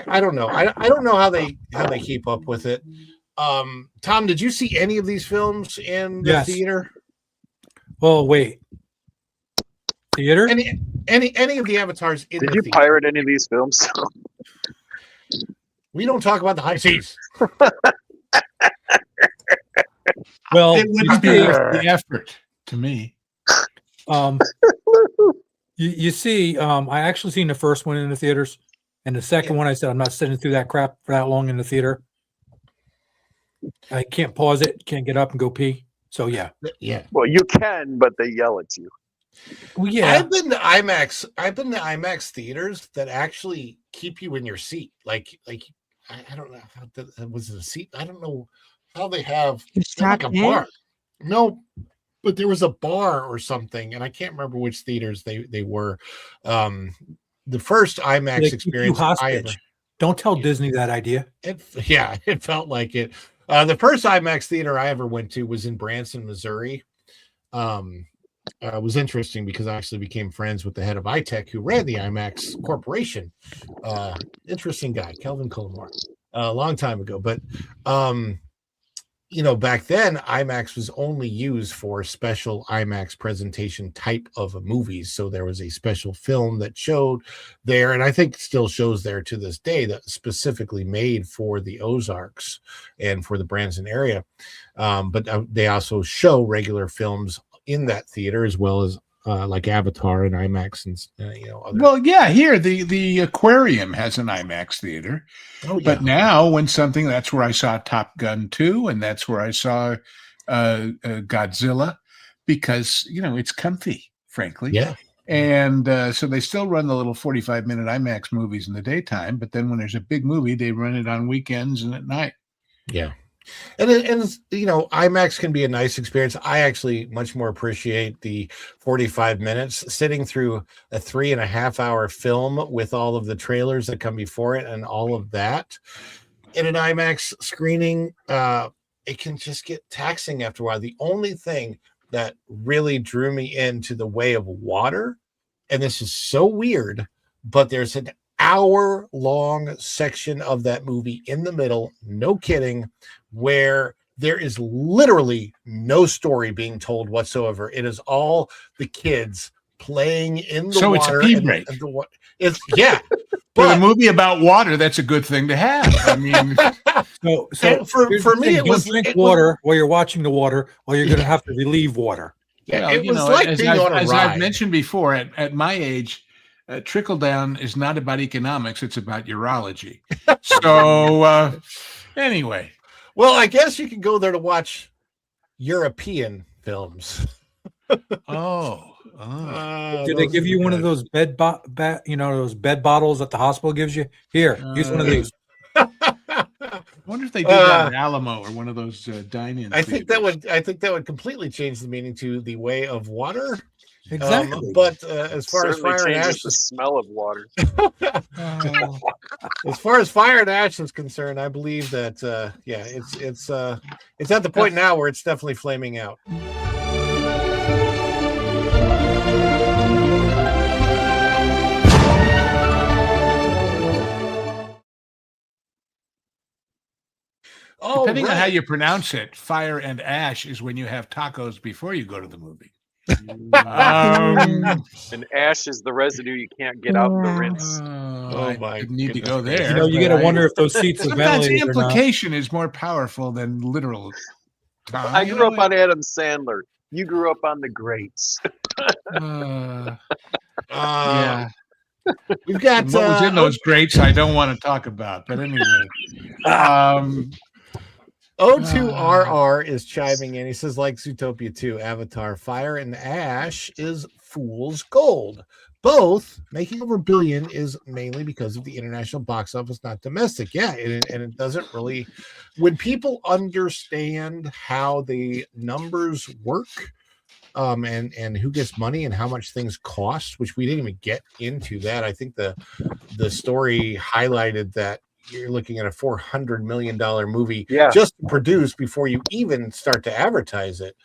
I don't know. I don't know how they keep up with it. Tom, did you see any of these films in the theater? Oh, wait. Theater? Any of the avatars in Did the you theater? pirate any of these films? We don't talk about the high seas. Well, it would be worth the effort to me. You see, I actually seen the first one in the theaters, and the second one I said I'm not sitting through that crap for that long in the theater. I can't pause it, can't get up and go pee. So yeah. Well, you can, but they yell at you. Well, yeah. I've been to IMAX theaters that actually keep you in your seat. Like I don't know how that was a seat. I don't know how they have like a bar. No, but there was a bar or something, and I can't remember which theaters they were. The first IMAX experience I ever. Don't tell Disney that idea. It felt like it. The first IMAX theater I ever went to was in Branson, Missouri. It was interesting because I actually became friends with the head of iTech who ran the IMAX Corporation. Interesting guy, Kelvin Colmore, a long time ago. But back then IMAX was only used for special IMAX presentation type of movies. So there was a special film that showed there, and I think still shows there to this day, that specifically made for the Ozarks and for the Branson area. But they also show regular films in that theater as well as like Avatar and IMAX and other. Well, yeah, here the aquarium has an IMAX theater. Oh, yeah. But now that's where I saw Top Gun 2, and that's where I saw Godzilla, because it's comfy, frankly. Yeah. And so they still run the little 45-minute IMAX movies in the daytime, but then when there's a big movie, they run it on weekends and at night. Yeah. And IMAX can be a nice experience. I actually much more appreciate the 45 minutes sitting through a 3.5 hour film with all of the trailers that come before it and all of that. In an IMAX screening, it can just get taxing after a while. The only thing that really drew me into The Way of Water, and this is so weird, but there's an hour-long section of that movie in the middle, no kidding, where there is literally no story being told whatsoever. It is all the kids playing in the water. So it's a pee break. But a movie about water, that's a good thing to have. I mean, so for me, it was drink water while you're watching the water, or you're going to have to relieve water. Yeah, it was like being on a as ride. I've mentioned before, at my age, trickle down is not about economics; it's about urology. So anyway, well, I guess you can go there to watch European films. Do they give you one of those those bed bottles that the hospital gives you? Here, use one of these. I wonder if they do that at Alamo or one of those dine-in. I think that would completely change the meaning to The Way of Water. Exactly. But as far as Fire and changes Ash, the smell of water. As far as Fire and Ash is concerned, I believe that it's at the point now where it's definitely flaming out. Oh, Depending on how right. you pronounce it, Fire and Ash is when you have tacos before you go to the movie. And ash is the residue you can't get out in the rinse. I my didn't need to goodness go gracious. there. You know, you but got to I- wonder if those seats are Sometimes the ventilated or not. implication is more powerful than literal. Tom, I you grew know up on Adam Sandler. You grew up on the greats. Yeah. We've got And what was in those greats, I don't want to talk about. But anyway, O2RR is chiming in. He says, like Zootopia 2, Avatar, Fire and Ash is fool's gold. Both making over $1 billion is mainly because of the international box office, not domestic. Yeah, and it doesn't really. When people understand how the numbers work, and who gets money and how much things cost, which we didn't even get into that. I think the story highlighted that you're looking at a $400 million movie just to produce before you even start to advertise it.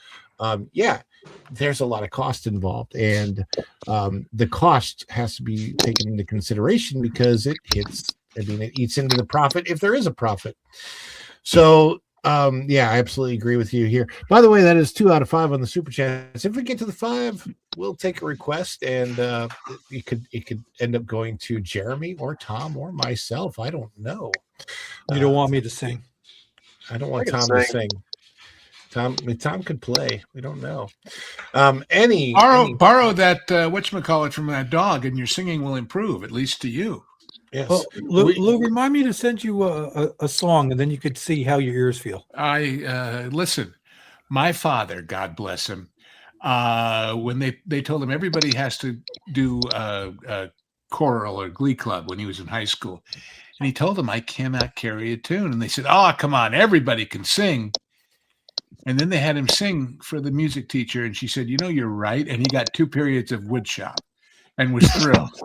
There's a lot of cost involved, and the cost has to be taken into consideration because it eats into the profit if there is a profit. So I absolutely agree with you here. By the way, that is 2 out of 5 on the super chats. If we get to the 5, we'll take a request, and it could end up going to Jeremy or Tom or myself. I don't know. You don't want me to sing. I don't want I can Tom to sing. Tom could play. We don't know. borrow that whatchamacallit from that dog, and your singing will improve, at least to you. Yes. Well, Lou, remind me to send you a song, and then you could see how your ears feel. I listen. My father, God bless him, when they told him everybody has to do a choral or glee club when he was in high school, and he told them I cannot carry a tune, and they said, "Oh, come on, everybody can sing." And then they had him sing for the music teacher, and she said, "You know, you're right." And he got 2 periods of woodshop, and was thrilled.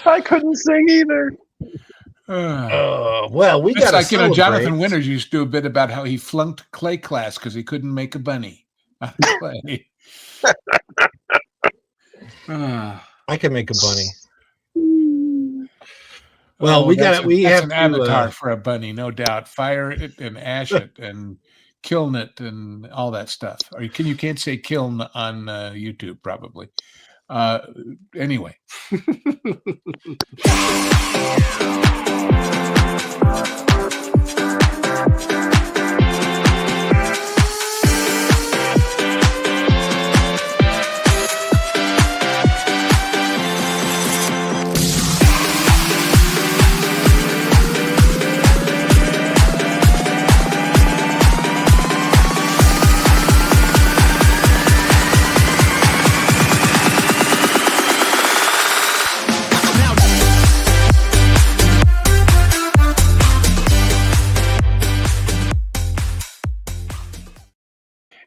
I couldn't sing either. Well, we It's got like, celebrate. Jonathan Winters used to do a bit about how he flunked clay class because he couldn't make a bunny out of clay. I can make a bunny. Well, that's have an to, avatar for a bunny, no doubt. Fire it and ash it and kiln it and all that stuff. Or you can't say kiln on YouTube probably. Anyway.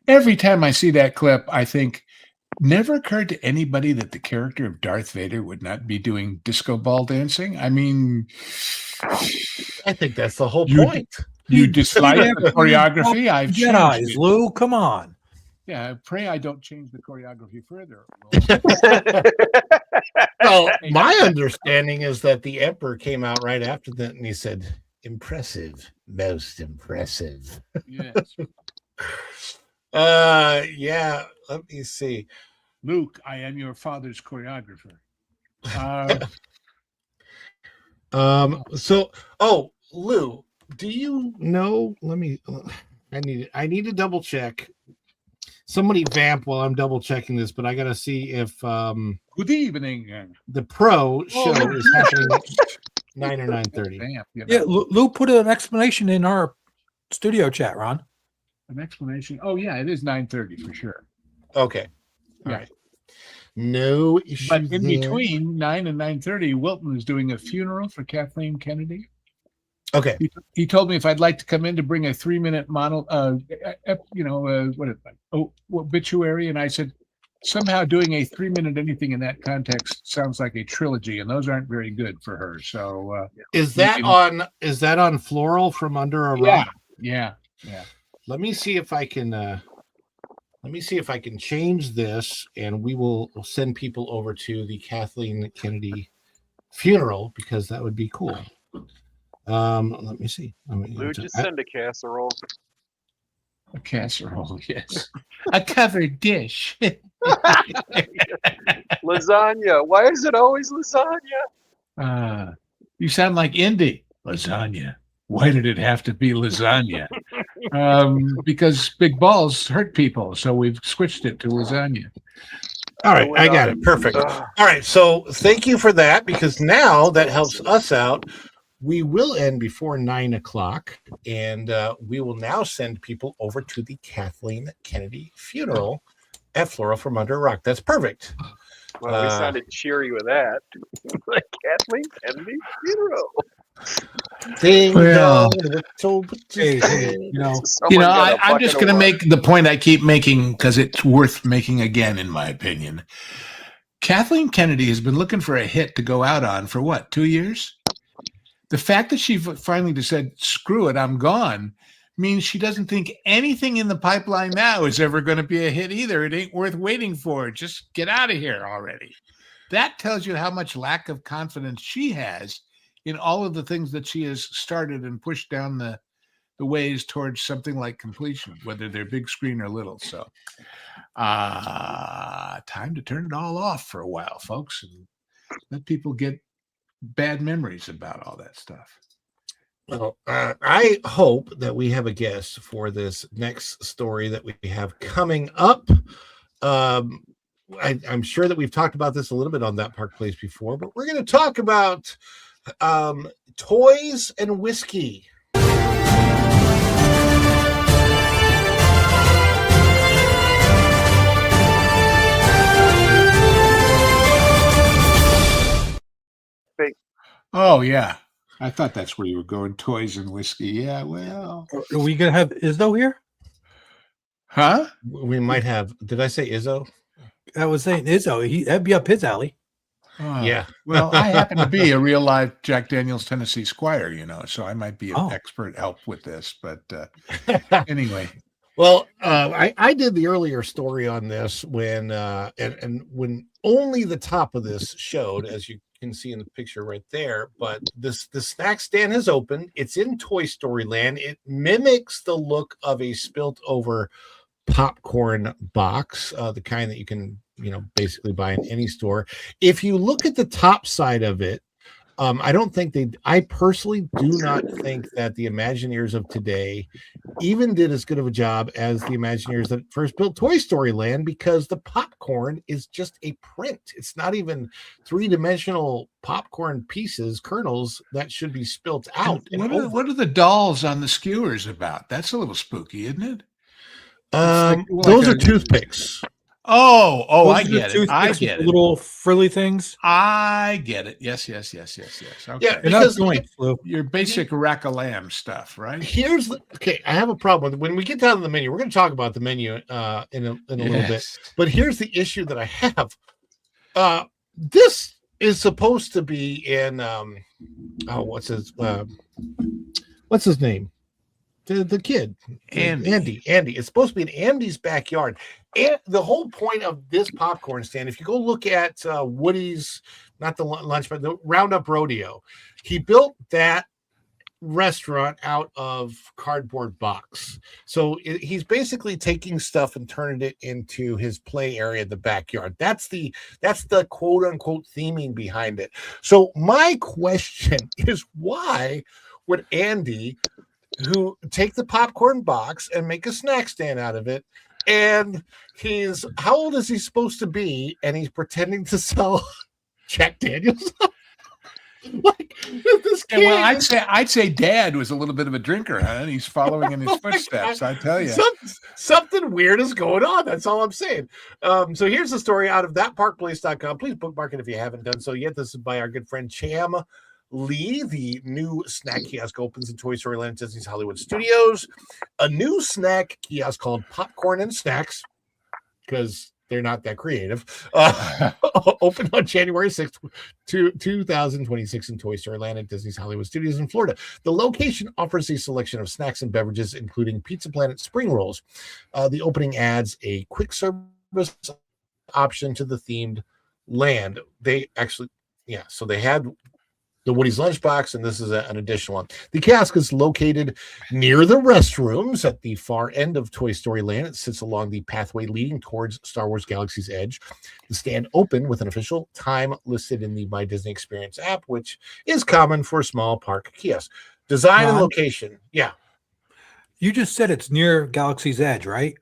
Every time I see that clip, I think, never occurred to anybody that the character of Darth Vader would not be doing disco ball dancing. I mean, I think that's the whole point. You dislike the choreography. I've changed Jedi's, it. Lou, come on. Yeah, I pray I don't change the choreography further. Well, my understanding is that the Emperor came out right after that and he said, "Impressive, most impressive." Yes. Let me see. Luke, I am your father's choreographer. Lou, do you know? I need to double check. Somebody vamp while I'm double checking this, but I gotta see if Good evening. the pro show is happening at 9 or 9:30. Vamp, Yeah, Lou put an explanation in our studio chat, Ron. An explanation. Oh yeah, it is 9:30 for sure. Okay. All Yeah. right. No issue. But in there. between 9 and 9:30, Wilton is doing a funeral for Kathleen Kennedy. Okay. He told me if I'd like to come in to bring a 3-minute obituary, and I said, somehow doing a 3-minute anything in that context sounds like a trilogy, and those aren't very good for her. So Is that on Floral from Under a Rock? Yeah. Let me see if I can change this, and we'll send people over to the Kathleen Kennedy funeral, because that would be cool. Let me see. Lou, just send a casserole. A casserole, yes. A covered dish. Lasagna. Why is it always lasagna? You sound like Indy. Lasagna. Why did it have to be lasagna? Because big balls hurt people, so we've switched it to lasagna. All right, I got it. Perfect. All right, so thank you for that, because now that helps us out. We will end before 9 o'clock, and we will now send people over to the Kathleen Kennedy funeral at Floral from Under a Rock. That's perfect. Well, we sounded cheery with that. Like Kathleen Kennedy funeral. Well, Someone I'm just going to make the point I keep making because it's worth making again, in my opinion. Kathleen Kennedy has been looking for a hit to go out on for what, 2 years? The fact that she finally just said, screw it, I'm gone, means she doesn't think anything in the pipeline now is ever going to be a hit either. It ain't worth waiting for. Just get out of here already. That tells you how much lack of confidence she has in all of the things that she has started and pushed down the ways towards something like completion, whether they're big screen or little. So time to turn it all off for a while, folks, and let people get bad memories about all that stuff. Well, I hope that we have a guest for this next story that we have coming up. I'm sure that we've talked about this a little bit on That Park Place before, but we're going to talk about toys and whiskey. Oh, yeah. I thought that's where you were going, toys and whiskey. Yeah, well. Are we going to have Izzo here? Huh? We might have. Did I say Izzo? I was saying Izzo. That'd be up his alley. Yeah. Well, I happen to be a real live Jack Daniels Tennessee Squire, so I might be an expert help with this. But anyway. Well, I did the earlier story on this when and when only the top of this showed, as you can see in the picture right there. But the snack stand has opened. It's in Toy Story Land. It mimics the look of a spilt over popcorn box, the kind that you can basically buy in any store. If you look at the top side of it, I personally do not think that the Imagineers of today even did as good of a job as the Imagineers that first built Toy Story Land, because the popcorn is just a print. It's not even three-dimensional popcorn pieces, kernels that should be spilt out. What are the dolls on the skewers about? That's a little spooky, isn't it? Those are toothpicks. Oh, I get it. I get it. Little frilly things. I get it. Yes. Okay. Yeah, because your basic rack of lamb stuff, right? I have a problem with when we get down to the menu. We're going to talk about the menu in a little bit. But here's the issue that I have. This is supposed to be in what's his name? The kid, Andy. It's supposed to be in Andy's backyard. And the whole point of this popcorn stand, if you go look at Woody's, not the lunch, but the Roundup Rodeo, he built that restaurant out of cardboard box. So he's basically taking stuff and turning it into his play area in the backyard. That's the quote unquote theming behind it. So my question is, why would Andy, who take the popcorn box and make a snack stand out of it, and how old is he supposed to be, and he's pretending to sell Jack Daniels? Like this kid. Well, I'd say Dad was a little bit of a drinker, huh? And he's following in his footsteps. I tell you, something weird is going on. That's all I'm saying. So here's the story out of thatparkplace.com. Please bookmark it if you haven't done so yet. This is by our good friend Cham Lee. The new snack kiosk opens in Toy Story Land at Disney's Hollywood Studios. A new snack kiosk called Popcorn and Snacks, because they're not that creative. Opened on January 6th, 2026 in Toy Story Land at Disney's Hollywood Studios in Florida. The location offers a selection of snacks and beverages, including Pizza Planet spring rolls. The opening adds a quick service option to the themed land. They actually, so they had the Woody's Lunchbox, and this is an additional one. The kiosk is located near the restrooms at the far end of Toy Story Land. It sits along the pathway leading towards Star Wars Galaxy's Edge. The stand open with an official time listed in the My Disney Experience app, which is common for small park kiosks. Design and location. Yeah. You just said it's near Galaxy's Edge, right?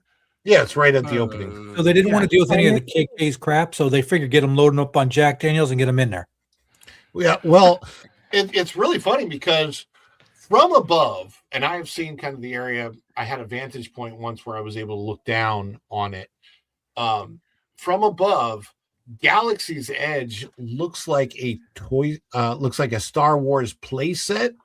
Yeah, it's right at the opening. So they didn't want to deal with any of the KK's crap, so they figured get them loading up on Jack Daniels and get them in there. Yeah, well, it's really funny because from above, and I've seen kind of the area, I had a vantage point once where I was able to look down on it. From above, Galaxy's Edge looks like a Star Wars playset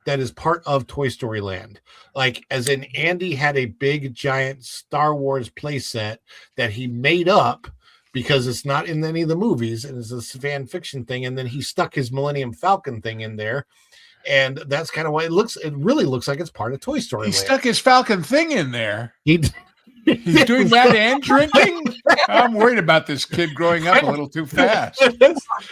that is part of Toy Story Land. Like, as in Andy had a big, giant Star Wars playset that he made up because it's not in any of the movies and it's a fan fiction thing. And then he stuck his Millennium Falcon thing in there. And that's kind of why it really looks like it's part of Toy Story He Land. stuck his Falcon thing in there. He's doing that and drinking? I'm worried about this kid growing up a little too fast.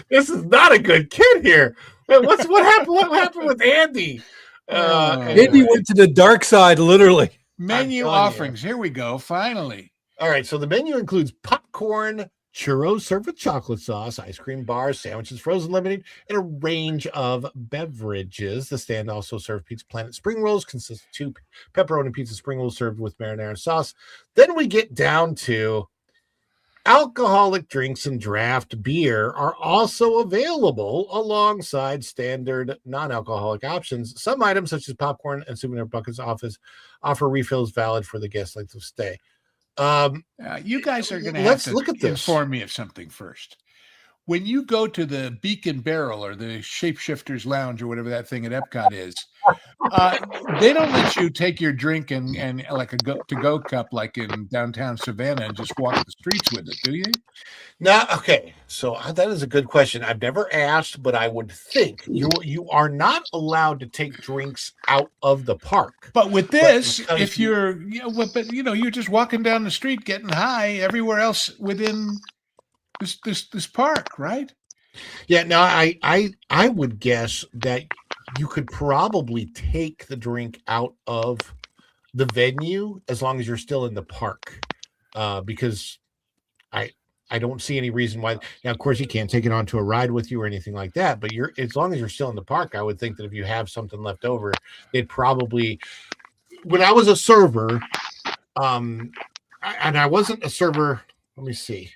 This is not a good kid here. What happened? What happened with Andy? Andy went to the dark side, literally. Menu offerings. Here we go. Finally. All right, so the menu includes popcorn, churros served with chocolate sauce, ice cream bars, sandwiches, frozen lemonade, and a range of beverages. The stand also served Pizza Planet spring rolls, consist of 2 pepperoni pizza spring rolls served with marinara sauce. Then we get down to alcoholic drinks and draft beer are also available alongside standard non-alcoholic options. Some items, such as popcorn and souvenir buckets, offer refills valid for the guest length of stay. You guys are going to Let's have to look at this. inform me of something first. When you go to the Beacon Barrel or the Shapeshifters Lounge or whatever that thing at Epcot is, they don't let you take your drink and like a to-go cup like in downtown Savannah and just walk the streets with it, do you? No, okay. So that is a good question. I've never asked, but I would think you are not allowed to take drinks out of the park. But with this, because if you're just walking down the street getting high everywhere else within this park, right? Yeah, no, I would guess that you could probably take the drink out of the venue as long as you're still in the park, because I don't see any reason why. Now, of course, you can't take it onto a ride with you or anything like that. But as long as you're still in the park, I would think that if you have something left over, they'd probably. When I was a server, and I wasn't a server. Let me see.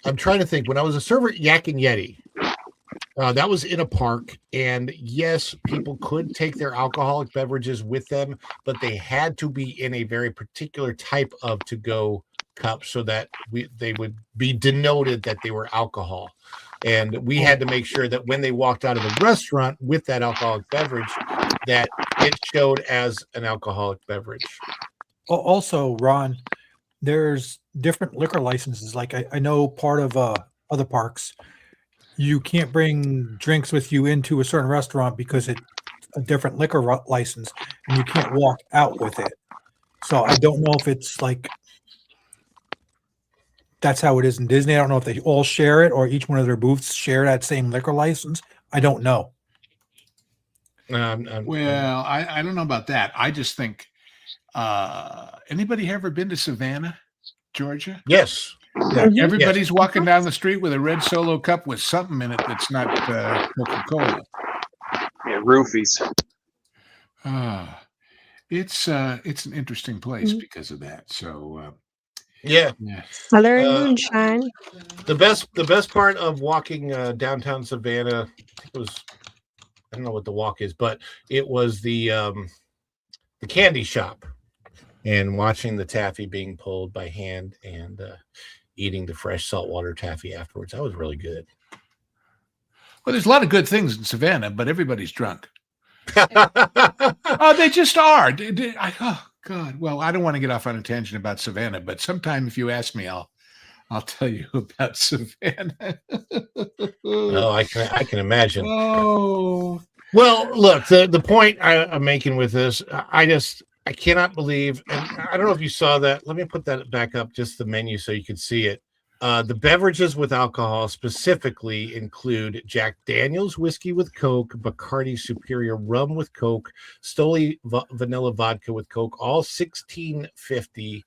I'm trying to think. When I was a server at Yak and Yeti, that was in a park, and yes, people could take their alcoholic beverages with them, but they had to be in a very particular type of to-go cup so that they would be denoted that they were alcohol. And we had to make sure that when they walked out of the restaurant with that alcoholic beverage, that it showed as an alcoholic beverage. Also, Ron, there's different liquor licenses. Like I know part of other parks, you can't bring drinks with you into a certain restaurant because it's a different liquor license, and you can't walk out with it. So I don't know if it's like that's how it is in Disney. I don't know if they all share it or each one of their booths share that same liquor license. I don't know. Well, I don't know about that. I just think anybody ever been to Savannah, Georgia? Yes. Yeah, everybody's walking down the street with a red Solo cup with something in it that's not Coca-Cola. Yeah, roofies. It's an interesting place because of that. So yeah. Other moonshine. The best part of walking downtown Savannah was, I don't know what the walk is, but it was the candy shop and watching the taffy being pulled by hand and eating the fresh saltwater taffy afterwards. That was really good. Well, there's a lot of good things in Savannah, but everybody's drunk. Oh, they just are. Oh, God. Well, I don't want to get off on a tangent about Savannah, but sometime if you ask me, I'll I'll tell you about Savannah. Oh, I can imagine. Oh, Well, look, the point I'm making with this, I cannot believe, and I don't know if you saw that. Let me put that back up, just the menu, so you can see it. The beverages with alcohol specifically include Jack Daniel's whiskey with Coke, Bacardi Superior rum with Coke, Stoli vanilla vodka with Coke, all $16.50,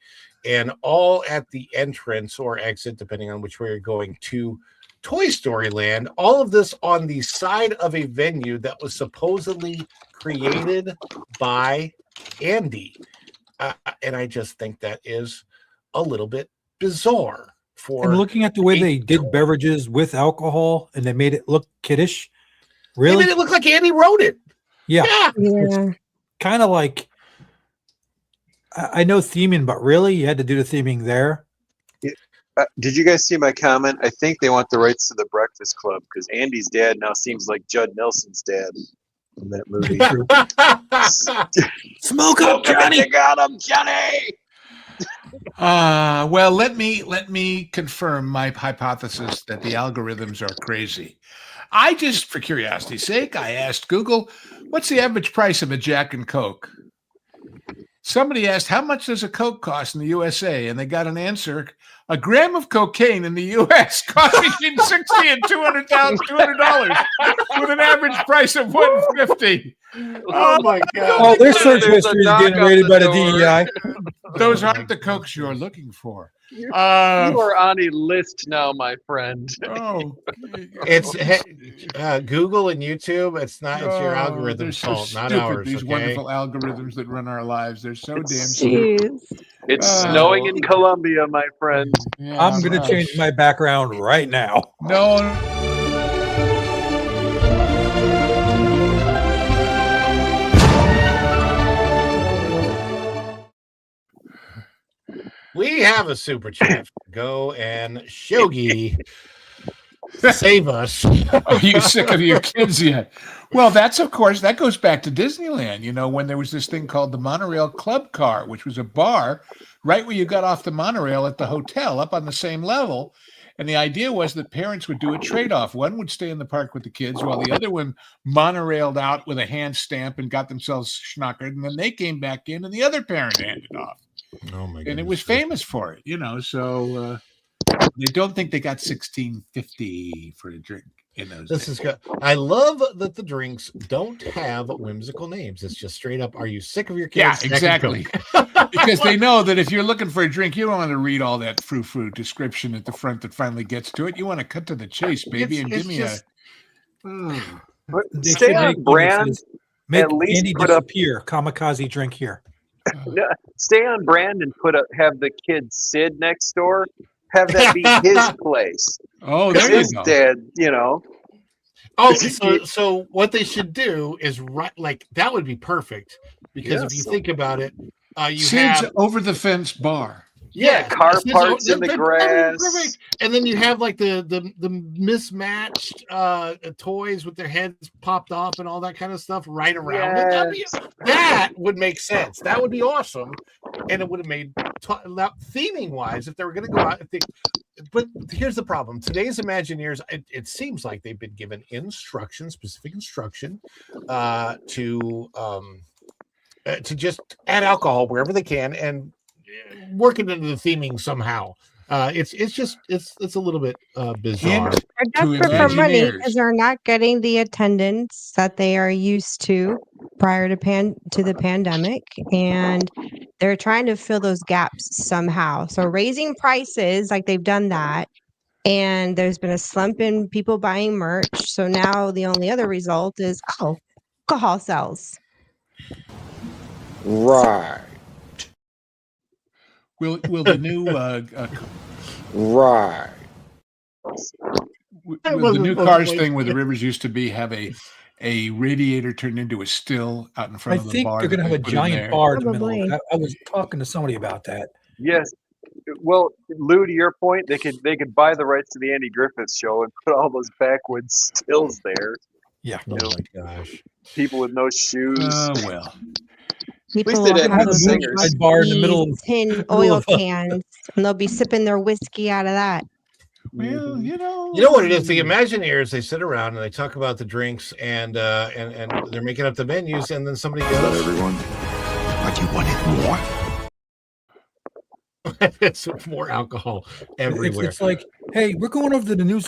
and all at the entrance or exit, depending on which way you're going, to Toy Story Land. All of this on the side of a venue that was supposedly created by Andy. And I just think that is a little bit bizarre. And looking at the way they did beverages with alcohol and they made it look kiddish. Really? They made it look like Andy wrote it. Yeah. Yeah. Kind of like, I know theming, but really you had to do the theming there. Did you guys see my comment? I think they want the rights to the Breakfast Club because Andy's dad now seems like Judd Nelson's dad in that movie. Smoke up, Johnny! You got him, Johnny! well, let me confirm my hypothesis that the algorithms are crazy. I just, for curiosity's sake, I asked Google, what's the average price of a Jack and Coke? Somebody asked, how much does a Coke cost in the USA? And they got an answer. A gram of cocaine in the U.S. costs between $60 and $200 with an average price of $150. Oh my God! Oh, their search history is getting rated by the DEI. Those aren't the Cokes you're looking for. You are on a list now, my friend. Oh, it's Google and YouTube. It's not. It's your they're algorithm's so fault, not stupid, ours. these Okay? wonderful algorithms that run our lives. They're so damn stupid. Jeez. It's snowing in Colombia, my friend. Yeah, I'm going to change my background right now. No. We have a super chat. Go and Shogi save us. Are you sick of your kids yet? Well, that's, of course, that goes back to Disneyland, you know, when there was this thing called the Monorail Club Car, which was a bar right where you got off the monorail at the hotel up on the same level. And the idea was that parents would do a trade-off. One would stay in the park with the kids while the other one monorailed out with a hand stamp and got themselves schnockered. And then they came back in and the other parent handed off. Oh my God! And it was famous for it, you know, so they don't think they got $16.50 for a drink in those This days. is good. I love that the drinks don't have whimsical names. It's just straight up. Are you sick of your kids? Yeah, Jack and exactly. Coke? Because they know that if you're looking for a drink, you don't want to read all that frou-frou description at the front that finally gets to it. You want to cut to the chase, baby, and give me But They stay should on make brand. notices. Make At least Andy put up- disappear. Kamikaze drink here. No, stay on brand and have the kid Sid next door. Have that be his place. Oh, Because there his you go. dad, you know. Oh, so what they should do is like that would be perfect because if you Yes. think about it, you Sid's have over the fence bar. car Sid's parts in the that'd be grass. perfect. And then you have like the mismatched toys with their heads popped off and all that kind of stuff right around it. That would make sense. That would be awesome, and it would have made theming wise if they were going to go out. But here's the problem: today's Imagineers, it seems like they've been given specific instruction, to just add alcohol wherever they can and work it into the theming somehow. It's a little bit bizarre. Hint They're to desperate for money Imagineers. because they're not getting the attendance that they are used to prior to the pandemic, and they're trying to fill those gaps somehow. So raising prices, like they've done that, and there's been a slump in people buying merch. So now the only other result is alcohol sales. Right. Will the new Right. will the new cars thing where the rivers used to be have a radiator turned into a still out in I front of the think bar? they're going to that have a they put in giant there? bar in the middle. Probably. I was talking to somebody about that. Yes. Well, Lou, to your point, they could buy the rights to the Andy Griffith Show and put all those backwoods stills there. Yeah. Oh my gosh! People with no shoes. Oh well. People least they'd will have have good those singers. like Bar in the middle of- tin middle oil of- cans, and they'll be sipping their whiskey out of that. Well, You know what it is? The Imagineers, they sit around and they talk about the drinks and they're making up the menus, and then somebody goes, everyone? What, you wanted more? it's more alcohol everywhere. It's like, hey, we're going over to the new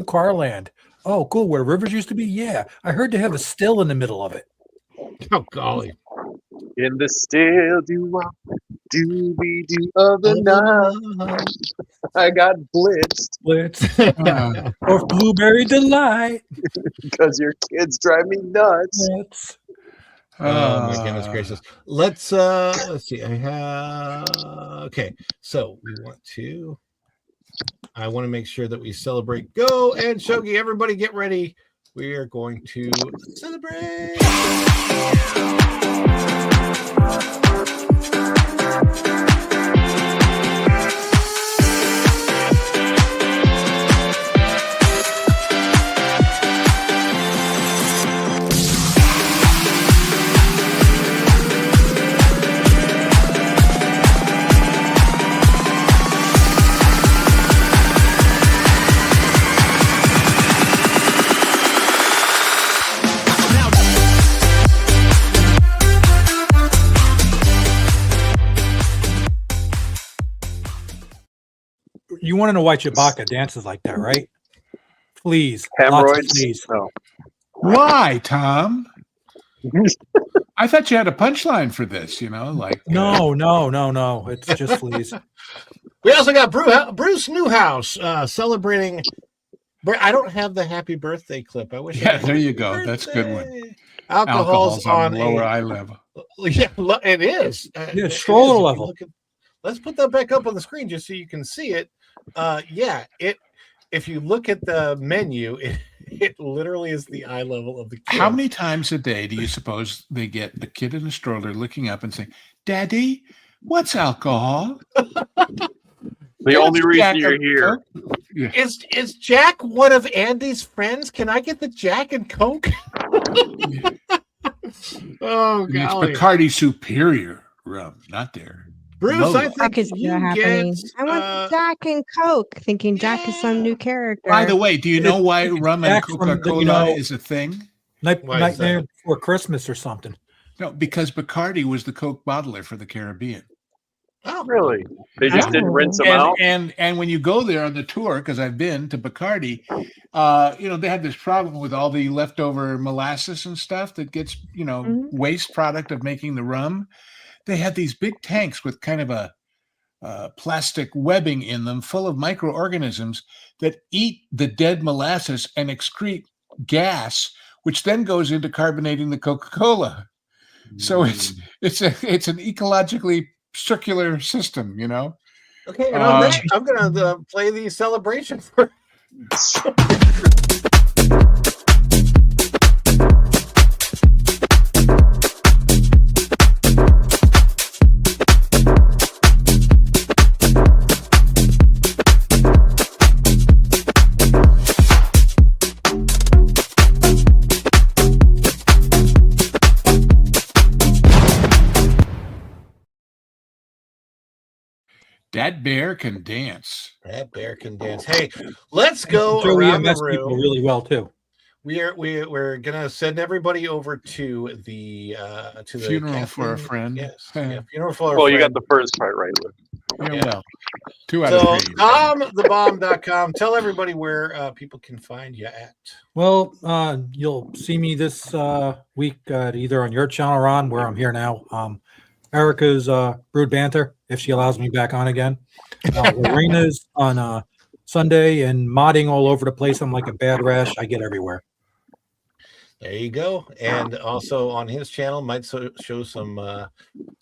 car land. Oh, cool. Where rivers used to be? Yeah. I heard they have a still in the middle of it. Oh, golly. In the still doobie doo of the night, I got blitzed Blitz. Or blueberry delight. because your kids drive me nuts. Blitz. Oh my goodness gracious. Let's see. Okay. So I want to make sure that we celebrate. Go and Shogi, everybody get ready. We are going to celebrate. You want to know why Chewbacca dances like that, right? Please. Lots of Hemorrhoids? please. No. Why, Tom? I thought you had a punchline for this, like No. It's just fleas. We also got Bruce Newhouse celebrating. I don't have the happy birthday clip. I wish. Yeah, I had there you happy go. That's a good one. birthday. Alcohol's on lower a, eye level. Yeah, it is. Yeah, It stroller is. If you level. look at- let's put that back up on the screen just so you can see it. If you look at the menu, it literally is the eye level of the kid. How many times a day do you suppose they get the kid in a stroller looking up and saying, "Daddy, what's alcohol?" The only It's reason Jack you're and here. Coke. Yeah. Is Jack one of Andy's friends? Can I get the Jack and Coke? Oh, And it's golly. Bacardi Superior rum, not there. Bruce, Lola. I I think could see you that happening. get. I want Jack and Coke, thinking Jack is some new character. By the way, do you know why rum and Jack from the, Coca-Cola is a thing? Why is Nightmare that? Before Christmas or something. No, because Bacardi was the Coke bottler for the Caribbean. Oh, Really? They just didn't rinse them And, out? and when you go there on the tour, because I've been to Bacardi, they had this problem with all the leftover molasses and stuff that gets, waste product of making the rum. They had these big tanks with kind of a plastic webbing in them full of microorganisms that eat the dead molasses and excrete gas, which then goes into carbonating the Coca-Cola. So it's an ecologically circular system, okay. And on that, I'm gonna play the celebration for. That bear can dance. That bear can dance. Hey, let's go Joey around the MS people room. really well too. We're gonna send everybody over to the Funeral for a Kathleen- friend. Yes, yeah, funeral for a Well, you friend. got the first part right, Luke. Yeah, Yeah. well, 2 out So of 3. TomTheBomb.com. Tell everybody where people can find you at. Well, you'll see me this week either on your channel, Ron, where I'm here now. Erica's Brood Banter, if she allows me back on again. Lorena's on Sunday, and modding all over the place. I'm like a bad rash. I get everywhere. There you go. And also on his channel, might show some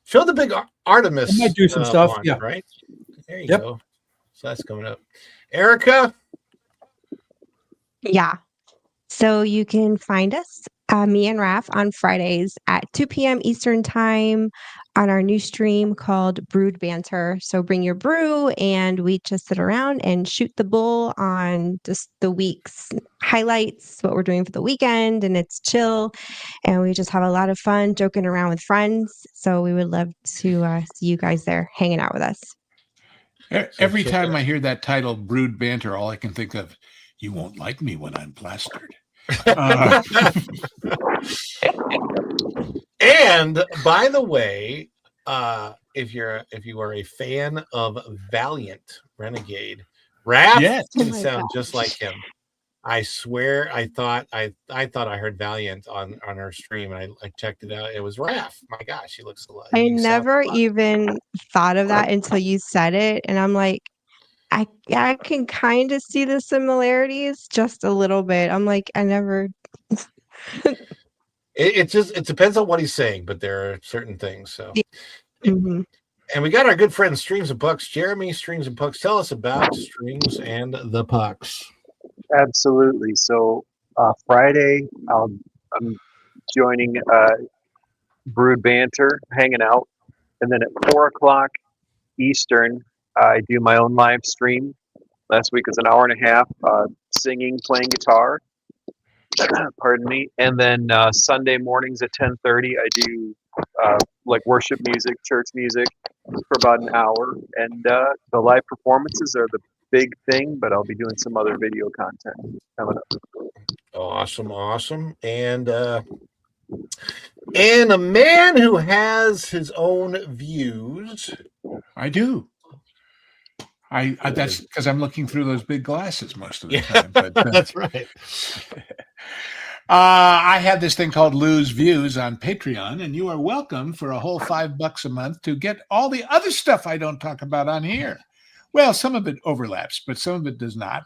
show the big Artemis. I might do some stuff, launch, yeah. Right. There you Yep. go. So that's coming up. Erica. Yeah. So you can find us me and Raph on Fridays at 2 p.m. Eastern Time on our new stream called Brewed Banter. So bring your brew and we just sit around and shoot the bull on just the week's highlights, what we're doing for the weekend, and it's chill. And we just have a lot of fun joking around with friends. So we would love to see you guys there hanging out with us. Every time I hear that title, Brewed Banter, all I can think of, you won't like me when I'm plastered. And by the way, if you are a fan of Valiant Renegade, Raph Yes. can sound just like him. I swear, I thought I heard Valiant on our stream, and I checked it out. It was Raph. My gosh, he looks alike. I never even thought of that until you said it, and I'm like, I can kind of see the similarities just a little bit. I'm like, I never. It depends on what he's saying, but there are certain things. So, Mhm. and we got our good friend Streams and Pucks, Jeremy. Streams and Pucks, tell us about Streams and the Pucks. Absolutely. So Friday, I'm joining Brewed Banter, hanging out, and then at 4:00 Eastern, I do my own live stream. Last week was an hour and a half, singing, playing guitar. Pardon me. And then Sunday mornings at 10:30, I do like worship music, church music for about an hour. And the live performances are the big thing, but I'll be doing some other video content coming up. Awesome. And a man who has his own views. I do. I that's because I'm looking through those big glasses most of the time. But, That's right. I have this thing called Lou's Views on Patreon, and you are welcome for a whole $5 a month to get all the other stuff I don't talk about on here. Well, some of it overlaps, but some of it does not.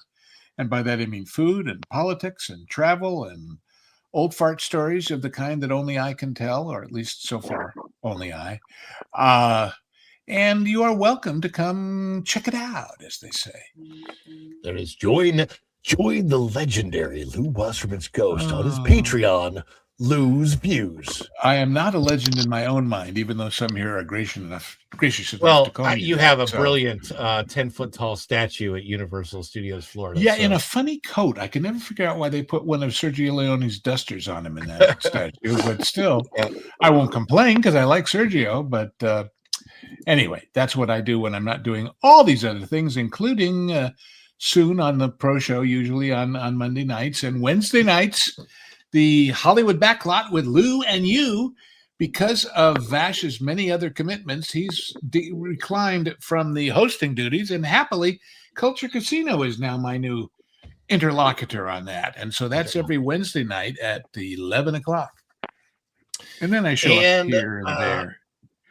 And by that, I mean food and politics and travel and old fart stories of the kind that only I can tell, or at least so far, only I. And you are welcome to come check it out, as they say. There is join the legendary Lou Wasserman's ghost on his Patreon, Lou's Views. I am not a legend in my own mind, even though some here are gracious enough Well, to call me you that, have a so. brilliant 10-foot tall statue at Universal Studios Florida. Yeah, so. in a funny coat. I can never figure out why they put one of Sergio Leone's dusters on him in that statue, but still, I won't complain because I like Sergio. But anyway, that's what I do when I'm not doing all these other things, including soon on the Pro Show, usually on Monday nights and Wednesday nights, the Hollywood Backlot with Lou and you. Because of Vash's many other commitments, he's reclined from the hosting duties, and happily, Culture Casino is now my new interlocutor on that. And so that's every Wednesday night at 11 o'clock. And then I show up here and there.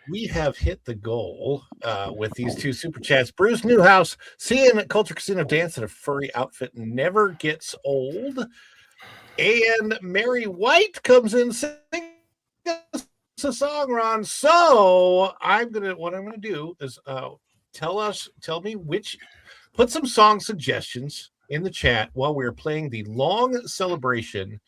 We have hit the goal with these two super chats. Bruce Newhouse, seeing Culture Casino dance in a furry outfit never gets old. And Mary White comes in singing a song, Ron. So what I'm gonna do is tell me put some song suggestions in the chat while we're playing the long celebration,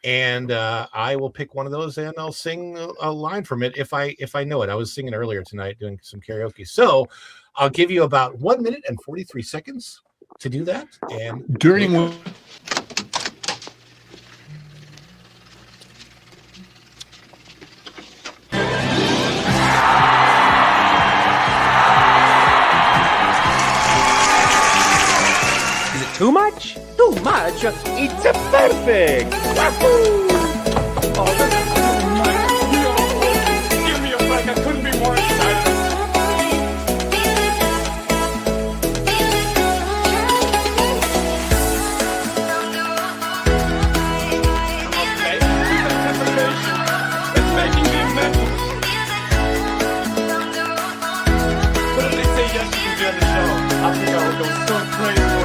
and I will pick one of those and I'll sing a line from it if I know it. I was singing earlier tonight doing some karaoke, so I'll give you about 1 minute and 43 seconds to do that. And during Too much? Too much? It's perfect! Wahoo! Oh, this is too much. Give me a break. I couldn't be more excited. Okay, this anticipation is making me mental. But if they say yes, you can be on the show. I think I would go so crazy.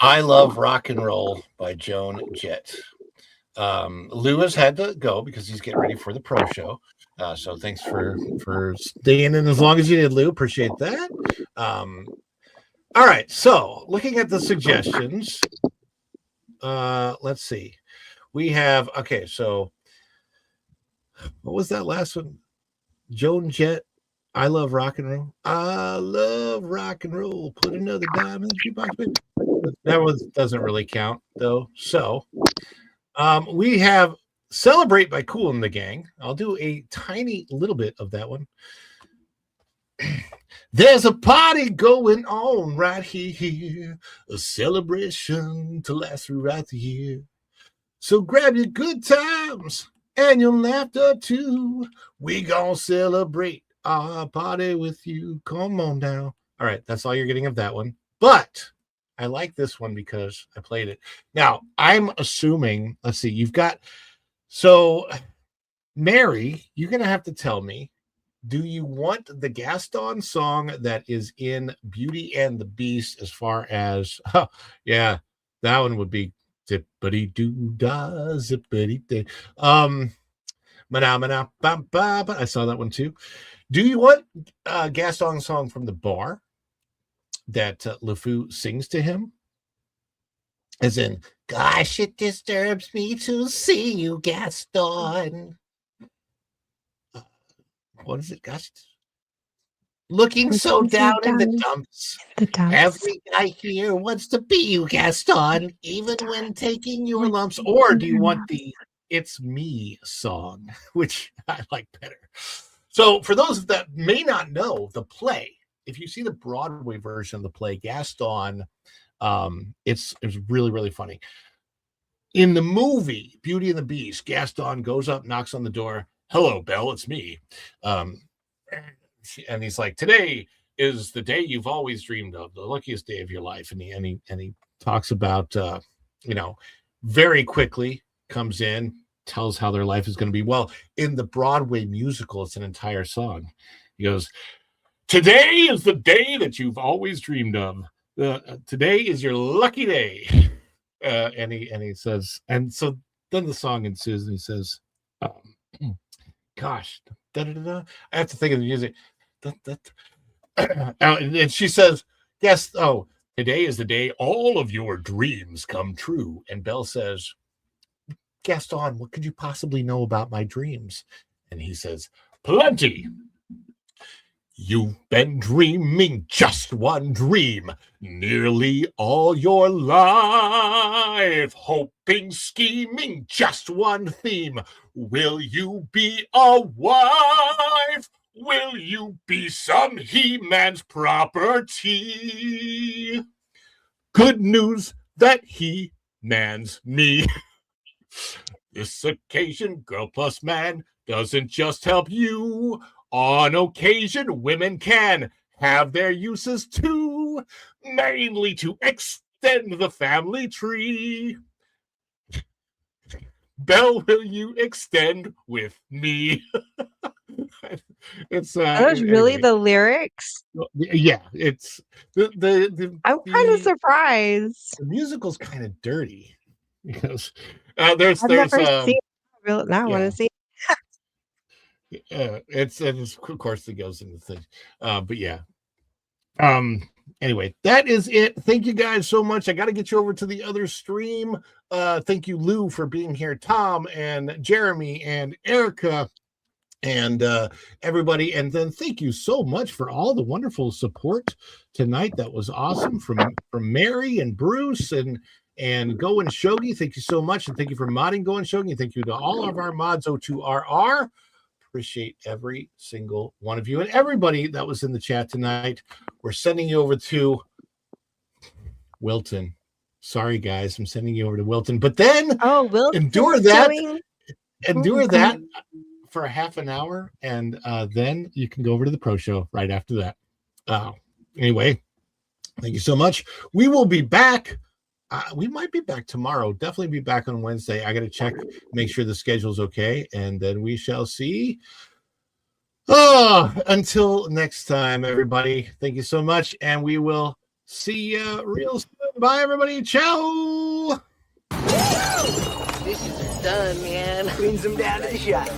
I Love Rock and Roll by Joan Jett. Lou has had to go because he's getting ready for the pro show. So thanks for staying in as long as you did, Lou. Appreciate that. All right. So looking at the suggestions, let's see. We have, okay, so what was that last one? Joan Jett, I Love Rock and Roll. I love rock and roll. Put another dime in the jukebox, baby. That one doesn't really count, though. So we have Celebrate by Kool and the Gang. I'll do a tiny little bit of that one. There's a party going on right here, a celebration to last throughout the year. So grab your good times and your laughter too. We gonna celebrate our party with you. Come on now. All right, that's all you're getting of that one. But I like this one because I played it. Now, I'm assuming, let's see, you've got, so Mary, you're going to have to tell me, do you want the Gaston song that is in Beauty and the Beast as far as, yeah, that one would be zippity doo da zippity day. I saw that one too. Do you want Gaston's song from the bar that LeFou sings to him? As in, gosh, it disturbs me to see you, Gaston. What is it, Gosh? Looking so down in the dumps. Every guy here wants to be you, Gaston, even when taking your lumps. Or do you want the It's Me song, which I like better? So for those that may not know the play, if you see the Broadway version of the play, Gaston, it's really, really funny. In the movie Beauty and the Beast, Gaston goes up, knocks on the door. Hello, Belle, it's me. And he's like, today is the day you've always dreamed of, the luckiest day of your life. And he talks about, very quickly comes in, tells how their life is going to be. Well, in the Broadway musical, it's an entire song. He goes, today is the day that you've always dreamed of. Today is your lucky day. And he says, and so then the song ensues, and he says, gosh, I have to think of the music. And she says, yes, today is the day all of your dreams come true. And Belle says, Gaston, what could you possibly know about my dreams? And he says, plenty. You've been dreaming just one dream nearly all your life, hoping, scheming, just one theme. Will you be a wife? Will you be some He-Man's property? Good news that He-Man's me. This occasion, girl plus man doesn't just help you. On occasion, women can have their uses too, mainly to extend the family tree. Belle, will you extend with me? It's Are those really anyway. the lyrics? Yeah, it's the I'm kind of surprised. The musical's kind of dirty because there's I've never seen it. Now I want yeah. to see. It's of course it goes into things, but yeah. Anyway, that is it. Thank you guys so much. I got to get you over to the other stream. Thank you, Lou, for being here. Tom and Jeremy and Erica and everybody. And then thank you so much for all the wonderful support tonight. That was awesome from Mary and Bruce and Go and Shogi. Thank you so much. And thank you for modding Go and Shogi. Thank you to all of our mods, O2RR. Appreciate every single one of you and everybody that was in the chat tonight. We're sending you over to Wilton. Sorry, guys, I'm sending you over to Wilton. But then Wilton endure that for a half an hour, and then you can go over to the pro show right after that. Anyway, thank you so much. We will be back. We might be back tomorrow. Definitely be back on Wednesday. I got to check, make sure the schedule's okay, and then we shall see. Until next time, everybody. Thank you so much, and we will see you real soon. Bye, everybody. Ciao. Dishes are done, man. Cleans them down to the shot.